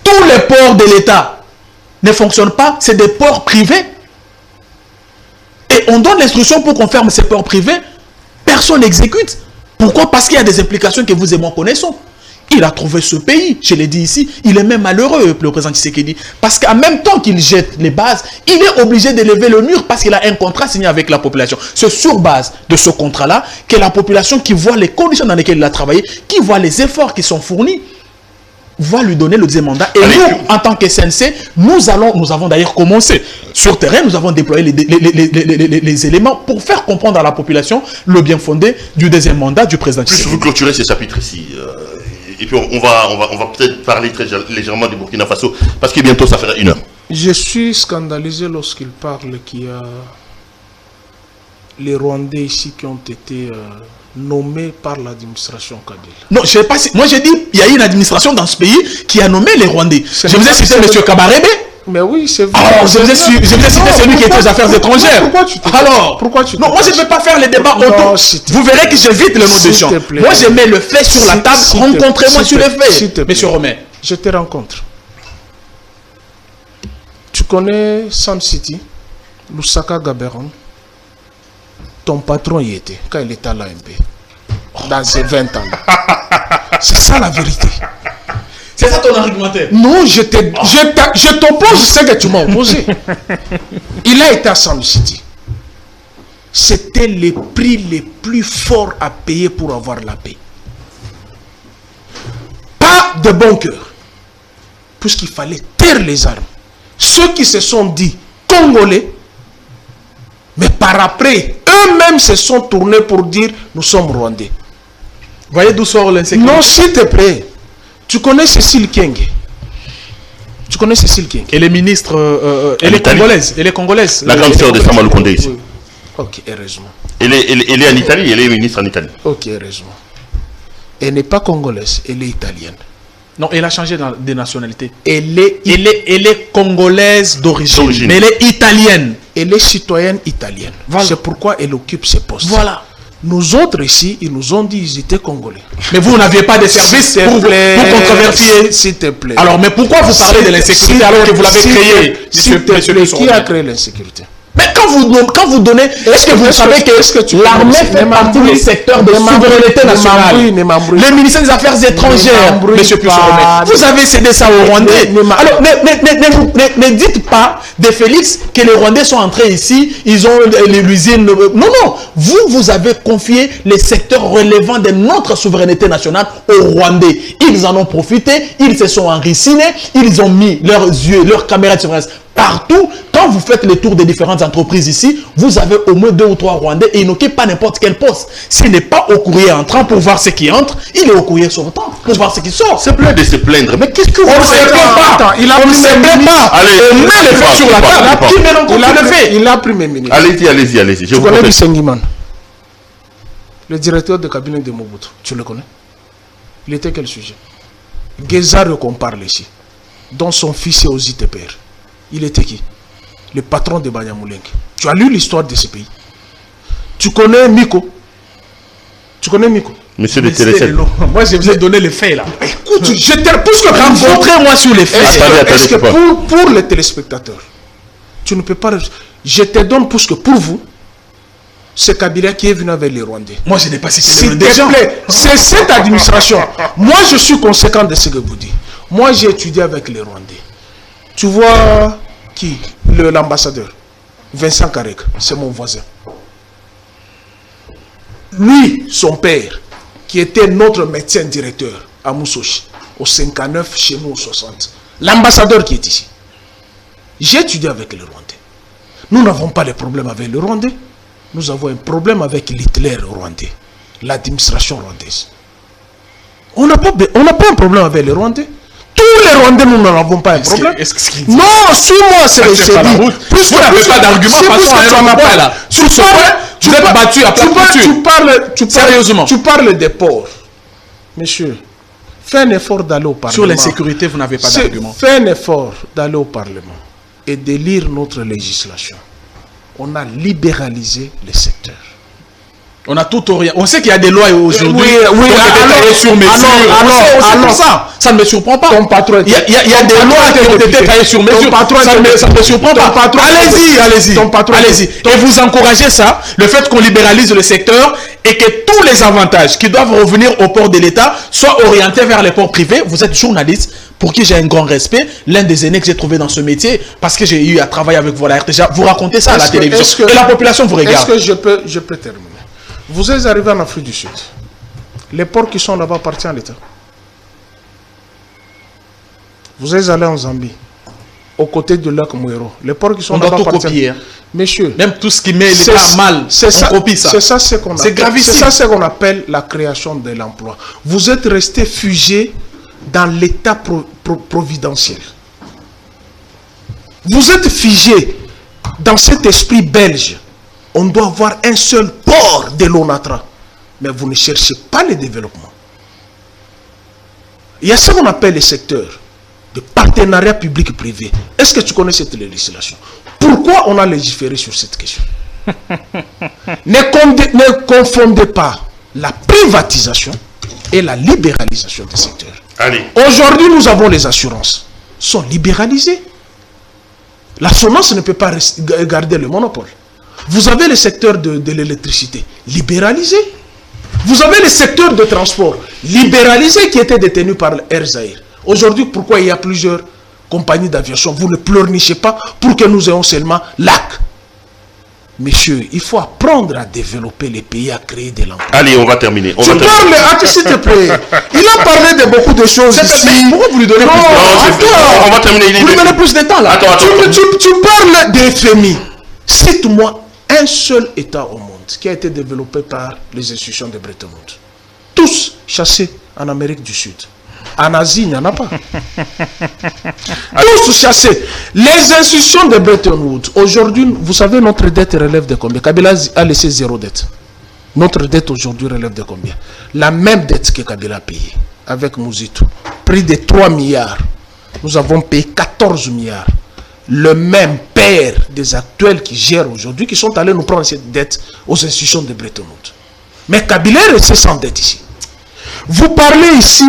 S3: tous les ports de l'État ne fonctionnent pas, c'est des ports privés. Et on donne l'instruction pour qu'on ferme ces ports privés. Personne n'exécute. Pourquoi? Parce qu'il y a des implications que vous et moi connaissons. Il a trouvé ce pays, je l'ai dit ici, il est même malheureux, le président Tshisekedi. Parce qu'en même temps qu'il jette les bases, il est obligé de lever le mur parce qu'il a un contrat signé avec la population. C'est sur base de ce contrat-là que la population qui voit les conditions dans lesquelles il a travaillé, qui voit les efforts qui sont fournis, va lui donner le deuxième mandat. Et nous, en tant que SNC, nous avons d'ailleurs commencé. Sur terrain, nous avons déployé les éléments pour faire comprendre à la population le bien fondé du deuxième mandat du président Tshisekedi.
S2: Plus vous clôturez ce chapitre ici, et puis on va peut-être parler très légèrement du Burkina Faso, parce que bientôt ça fera 1 heure.
S1: Je suis scandalisé lorsqu'il parle qu'il y a les Rwandais ici qui ont été nommés par l'administration Kabila.
S3: Non, je sais pas si... Moi, j'ai dit, il y a une administration dans ce pays qui a nommé les Rwandais. Je vous ai cité M. Kabarebe.
S1: Mais oui, c'est vrai.
S3: Alors, je vous ai cité celui qui était aux affaires étrangères. Pourquoi tu
S1: Non,
S3: moi, je ne vais pas faire les débats autour. Vous verrez que j'évite le nom des gens. Moi, je mets le fait sur la table. Rencontrez-moi sur les faits. Monsieur Romain.
S1: Je te rencontre. Tu connais Sun City, Lusaka Gaberon. Ton patron y était, quand il était à l'AMP. Dans ces 20 ans. C'est ça la vérité.
S3: C'est ça ton argumentaire?
S1: Non, je t'oppose ce que tu m'as opposé. Il a été à Sun City. C'était les prix les plus forts à payer pour avoir la paix. Pas de bon cœur. Puisqu'il fallait taire les armes. Ceux qui se sont dit Congolais, mais par après, eux-mêmes se sont tournés pour dire nous sommes Rwandais.
S3: Voyez d'où sort l'insécurité?
S1: Non, s'il te plaît. Tu connais Cécile Kenge? Tu connais Cécile Kenge?
S3: Elle est ministre, elle est congolaise. Elle est congolaise.
S2: La grande sœur de Samalou Kondé ici.
S1: Oui. Ok, heureusement.
S2: Elle est en Italie, elle est ministre en Italie.
S1: Ok, heureusement. Elle n'est pas congolaise, elle est italienne.
S3: Non, elle a changé de nationalité.
S1: Elle est
S3: congolaise d'origine. Mais elle est italienne.
S1: Elle est citoyenne italienne. Voilà. C'est pourquoi elle occupe ce poste.
S3: Voilà.
S1: Nous autres ici, ils nous ont dit qu'ils étaient congolais.
S3: Mais vous n'aviez pas de service pour controverser.
S1: S'il te plaît.
S3: Alors, mais pourquoi vous parlez de l'insécurité alors que vous l'avez créée?
S1: Qui a créé l'insécurité?
S3: Mais quand vous donnez, est-ce que vous savez que l'armée fait partie du secteur de souveraineté nationale? Le ministère des Affaires étrangères, monsieur Piussoromé, vous avez cédé ça aux Rwandais. Alors, ne dites pas de Félix que les Rwandais sont entrés ici, ils ont l'usine. Non, non. Vous avez confié les secteurs relevant de notre souveraineté nationale aux Rwandais. Ils en ont profité, ils se sont enricinés, ils ont mis leurs yeux, leurs caméras de surveillance partout. Quand vous faites le tour des différentes entreprises ici, vous avez au moins 2 ou 3 Rwandais et ils n'occupent pas n'importe quel poste. S'il n'est pas au courrier entrant pour voir ce qui entre, il est au courrier sortant pour voir ce qui sort.
S2: C'est plein de se plaindre. Mais qu'est-ce que vous
S3: ne sait pas? Il a met les faits sur la table. Qui met en compte le fait?
S1: Il a pris mes ministres.
S2: Allez-y.
S1: Tu connais Bisengiman, le directeur de cabinet de Mobutu. Tu le connais? Il était quel sujet? Gézard qu'on parle ici, dont son fils est aux ITPR. Il était qui? Le patron de Banyamulenge. Tu as lu l'histoire de ce pays? Tu connais Miko? Tu connais Miko?
S2: Monsieur de Télécel.
S3: Moi, je vous ai donné les faits là.
S1: Écoute, je te repousse le
S3: rencontrez-moi sur les faits.
S1: Est-ce que pour les téléspectateurs, tu ne peux pas... Je te donne parce que pour vous, c'est Kabila qui est venu avec les Rwandais.
S3: Moi, je n'ai pas cité
S1: S'il te plaît, c'est cette administration. Moi, je suis conséquent de ce que vous dites. Moi, j'ai étudié avec les Rwandais. Tu vois qui? L'ambassadeur. Vincent Karek, c'est mon voisin. Lui, son père, qui était notre médecin directeur à Moussochi, au 59, chez nous au 60. L'ambassadeur qui est ici. J'ai étudié avec les Rwandais. Nous n'avons pas de problème avec les Rwandais. Nous avons un problème avec l'Hitler rwandais, l'administration rwandaise. On n'a pas un problème avec les Rwandais. Tous les Rwandais, nous n'en avons pas un problème. Non, suis-moi, c'est dit.
S3: Plus vous n'avez pas d'argument, sur ce point, vous êtes battu à plat couture. Sérieusement.
S1: Tu parles des ports. Monsieur, fais un effort d'aller au Parlement.
S3: Sur l'insécurité, vous n'avez pas d'argument.
S1: Fais un effort d'aller au Parlement et de lire notre législation. On a libéralisé les secteurs.
S3: On a tout orienté. On sait qu'il y a des lois aujourd'hui.
S1: Oui,
S3: sur mesure. Alors, ça ne me surprend pas.
S1: Ton patron.
S3: Il y a des lois qui ont été taillées sur mesure. Ça ne me surprend pas. Allez-y. Et vous encouragez ça, le fait qu'on libéralise le secteur et que tous les avantages qui doivent revenir au port de l'État soient orientés vers les ports privés. Vous êtes journaliste, pour qui j'ai un grand respect, l'un des aînés que j'ai trouvé dans ce métier, parce que j'ai eu à travailler avec vous à la RTGA. Vous racontez ça à la télévision. Et la population vous regarde.
S1: Est-ce que je peux terminer? Vous êtes arrivé en Afrique du Sud. Les ports qui sont là-bas appartiennent à l'État. Vous êtes allé en Zambie, aux côtés du lac Mouero. Les ports qui sont là-bas appartiennent.
S3: Copier.
S1: Messieurs,
S3: même tout ce qui met l'État mal, on copie ça.
S1: C'est ça ce qu'on appelle.
S3: C'est gravissime.
S1: C'est ça ce qu'on appelle la création de l'emploi. Vous êtes resté figé dans l'État providentiel. Vous êtes figé dans cet esprit belge. On doit avoir un seul port de l'ONATRA. Mais vous ne cherchez pas le développement. Il y a ce qu'on appelle les secteurs de partenariat public-privé. Est-ce que tu connais cette législation? Pourquoi on a légiféré sur cette question? Ne confondez pas la privatisation et la libéralisation des secteurs. Aujourd'hui, nous avons les assurances. Sont libéralisées. L'assurance ne peut pas garder le monopole. Vous avez le secteur de l'électricité libéralisé. Vous avez le secteur de transport libéralisé qui était détenu par Air Zaïre. Aujourd'hui, pourquoi il y a plusieurs compagnies d'aviation? Vous ne pleurnichez pas pour que nous ayons seulement l'AC. Messieurs, il faut apprendre à développer les pays, à créer des langues.
S2: Allez, on va terminer.
S1: S'il te plaît. Il a parlé de beaucoup de choses ici.
S3: Pourquoi vous lui donnez plus de temps?
S2: On va terminer.
S3: Vous lui donnez plus de temps là.
S1: Tu parles des FMI. Cite-moi un seul État au monde qui a été développé par les institutions de Bretton Woods. Tous chassés en Amérique du Sud. En Asie, il n'y en a pas. Tous chassés. Les institutions de Bretton Woods, aujourd'hui, vous savez, notre dette relève de combien? Kabila a laissé 0 dette. Notre dette aujourd'hui relève de combien? La même dette que Kabila a payée avec Mouzitou. Près de 3 milliards. Nous avons payé 14 milliards. Le même père des actuels qui gèrent aujourd'hui, qui sont allés nous prendre cette dette aux institutions de Bretton Woods. Mais Kabila est resté sans dette ici. Vous parlez ici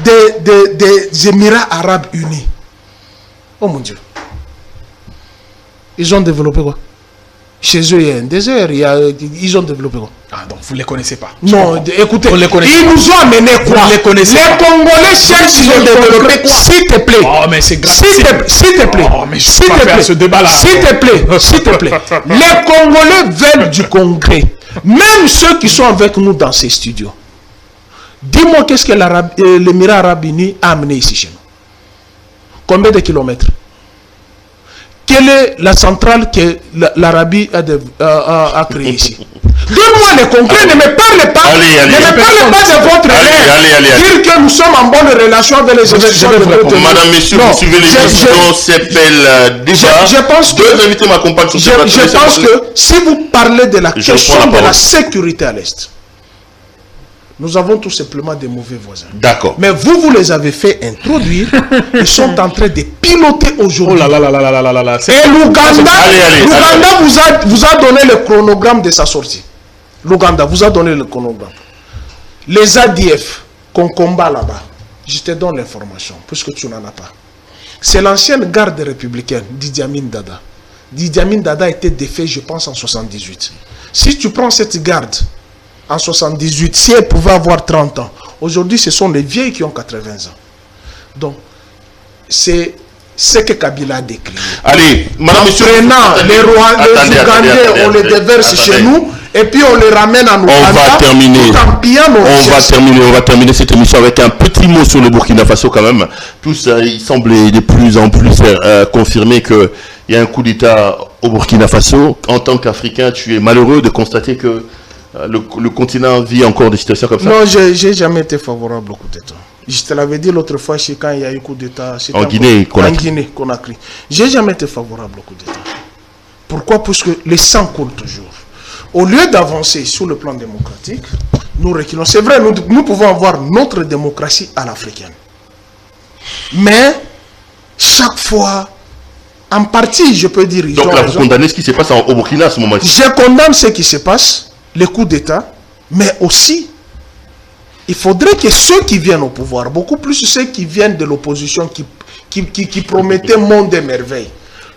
S1: des Émirats Arabes Unis. Oh mon Dieu. Ils ont développé quoi? Chez eux, il y a un désert. Ils ont développé quoi?
S3: Ah, donc vous ne les connaissez pas.
S1: Non, écoutez, ils nous ont amené quoi?
S3: Vous les connaissez.
S1: Les Congolais cherchent de développer quoi? S'il te plaît.
S3: Oh, mais c'est grave.
S1: S'il te plaît.
S3: Oh, mais je ne peux pas faire ce débat-là.
S1: S'il te plaît. S'il te plaît. Les Congolais veulent du congrès. Même ceux qui sont avec nous dans ces studios. Dis-moi qu'est-ce que l'Émirat Arabe Uni a amené ici chez nous? Combien de kilomètres? Quelle est la centrale que l'Arabie a créée ici? Donne-moi les concrets, ne me parlez pas. Ne me parlez pas de votre rêve. Dire que nous sommes en bonne relation avec les institutions de votre rêve.
S2: Madame, messieurs, vous suivez l'émission s'appelle Débat.
S1: Je pense que si vous parlez de la question de la sécurité à l'Est, nous avons tout simplement des mauvais voisins.
S2: D'accord.
S1: Mais vous les avez fait introduire. Ils sont en train de piloter aujourd'hui.
S3: Oh là là là là là là là.
S1: Et l'Ouganda vous a donné le chronogramme de sa sortie. L'Ouganda vous a donné le chronogramme. Les ADF qu'on combat là-bas, je te donne l'information, puisque tu n'en as pas. C'est l'ancienne garde républicaine d'Idi Amin Dada. Idi Amin Dada a été défait, je pense, en 78. Si tu prends cette garde en 78, si elle pouvait avoir 30 ans, aujourd'hui, ce sont les vieilles qui ont 80 ans. Donc, c'est ce que Kabila a décliné.
S2: Allez, madame, monsieur.
S1: Les Ougandais, on les déverse chez nous et puis on les ramène en Ouganda.
S2: On va terminer cette émission avec un petit mot sur le Burkina Faso quand même. Tous, il semble de plus en plus confirmer qu'il y a un coup d'État au Burkina Faso. En tant qu'Africain, tu es malheureux de constater que le continent vit encore des situations comme ça.
S1: Non, j'ai jamais été favorable au coup d'État. Je te l'avais dit l'autre fois, c'est quand il y a eu coup d'État.
S2: En Guinée-Conakry.
S1: J'ai jamais été favorable au coup d'État. Pourquoi? Parce que le sang coule toujours. Au lieu d'avancer sur le plan démocratique, nous reculons. C'est vrai, nous pouvons avoir notre démocratie à l'africaine. Mais, chaque fois, en partie, je peux dire...
S2: Donc là, vous condamnez ce qui se passe au Burkina à ce moment-ci?
S1: Je condamne ce qui se passe, les coups d'État, mais aussi... Il faudrait que ceux qui viennent au pouvoir, beaucoup plus ceux qui viennent de l'opposition, qui promettaient monde et merveille,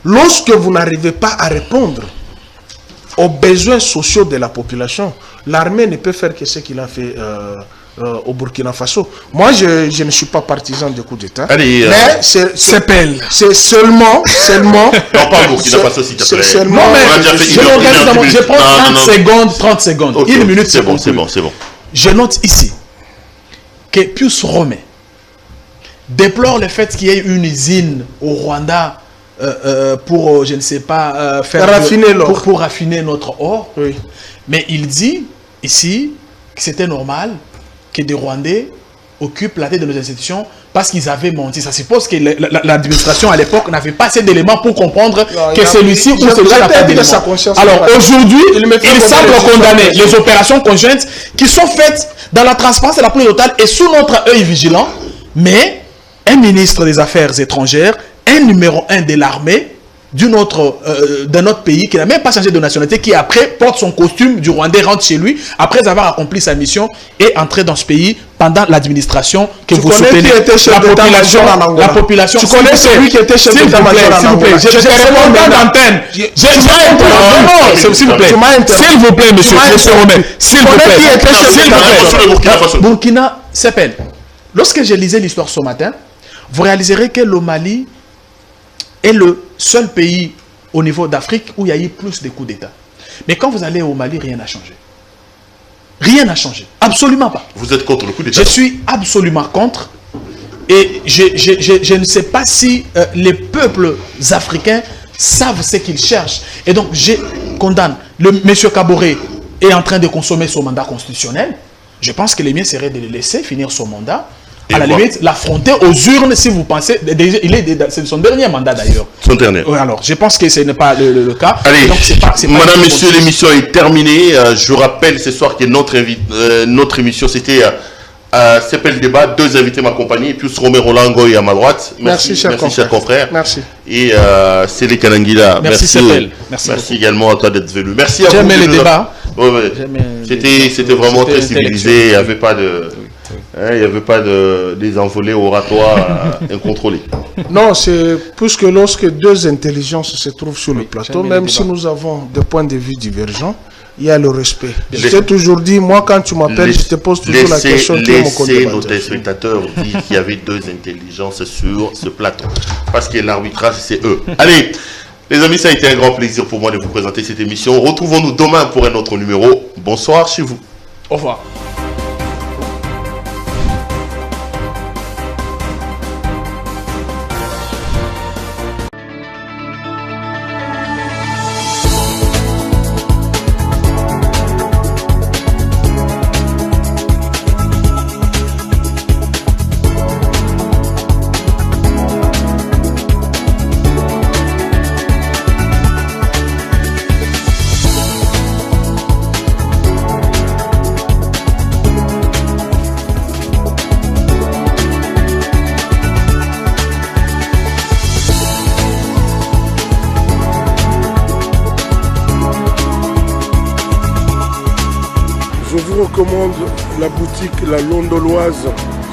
S1: lorsque vous n'arrivez pas à répondre aux besoins sociaux de la population, l'armée ne peut faire que ce qu'il a fait au Burkina Faso. Moi, je ne suis pas partisan du coup d'État.
S2: Allez,
S1: mais c'est seulement...
S2: Non, pas au Burkina Faso, s'il te plaît.
S3: Non, mais je prends 30 secondes. Okay. 1 minute,
S2: c'est bon.
S3: Je note ici que Pius Romain déplore le fait qu'il y ait une usine au Rwanda pour, je ne sais pas, pour raffiner notre or.
S1: Oui.
S3: Mais il dit ici que c'était normal que des Rwandais occupent la tête de nos institutions parce qu'ils avaient menti. Ça suppose que l'administration à l'époque n'avait pas assez d'éléments pour comprendre que celui-ci ou celui-là n'a pas d'éléments. Alors aujourd'hui, il semble condamner les opérations conjointes qui sont faites dans la transparence et la police totale et sous notre œil vigilant, mais un ministre des Affaires étrangères, un numéro 1 de l'armée d'un autre pays qui n'a même pas changé de nationalité, qui après porte son costume du Rwandais, rentre chez lui, après avoir accompli sa mission et entré dans ce pays pendant l'administration que vous soutenez. La population.
S1: Tu connais celui qui était chef d'état-major en Angola?
S3: Je te réponds d'antenne. S'il vous plaît. S'il vous plaît, monsieur Romain. S'il vous plaît. Burkina, c'est peine. Lorsque je lisais l'histoire ce matin, vous réaliserez que le Mali est le seul pays au niveau d'Afrique où il y a eu plus de coups d'État. Mais quand vous allez au Mali, rien n'a changé. Rien n'a changé. Absolument pas.
S2: Vous êtes contre le coup d'État?
S3: Je suis absolument contre. Et je ne sais pas si les peuples africains savent ce qu'ils cherchent. Et donc, je condamne. Monsieur Kaboré est en train de consommer son mandat constitutionnel. Je pense que le mieux serait de le laisser finir son mandat. À la limite, l'affronter aux urnes si vous pensez. C'est son dernier mandat d'ailleurs.
S2: Son dernier.
S3: Oui, alors, je pense que ce n'est pas le cas.
S2: Allez, donc, madame, messieurs, l'émission est terminée. Je rappelle ce soir que notre émission, c'était CPL Débat. 2 invités m'accompagnaient. Puis Romain Rolango à ma droite.
S1: Merci cher confrère. Merci.
S2: Et Célé Kanangila.
S3: Merci
S2: également à toi d'être venu. Merci à vous.
S3: J'aimais les débats.
S2: C'était vraiment très civilisé. Il n'y avait pas de... Il n'y avait pas des envolées oratoires incontrôlées.
S1: Non, c'est puisque lorsque 2 intelligences se trouvent sur le plateau, même si nous avons des points de vue divergents, il y a le respect. Je t'ai toujours dit, moi quand tu m'appelles, je te pose toujours la question.
S2: Laissez nos téléspectateurs dire qu'il y avait 2 intelligences sur ce plateau. Parce que l'arbitrage, c'est eux. Allez, les amis, ça a été un grand plaisir pour moi de vous présenter cette émission. Retrouvons-nous demain pour un autre numéro. Bonsoir chez vous.
S3: Au revoir.
S4: Recommande la boutique La Londoloise,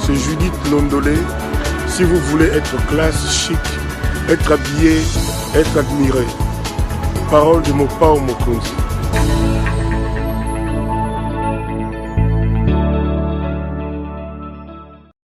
S4: c'est Judith Londolé. Si vous voulez être classe, chic, être habillé, être admiré. parole de Mopao Mokonzi.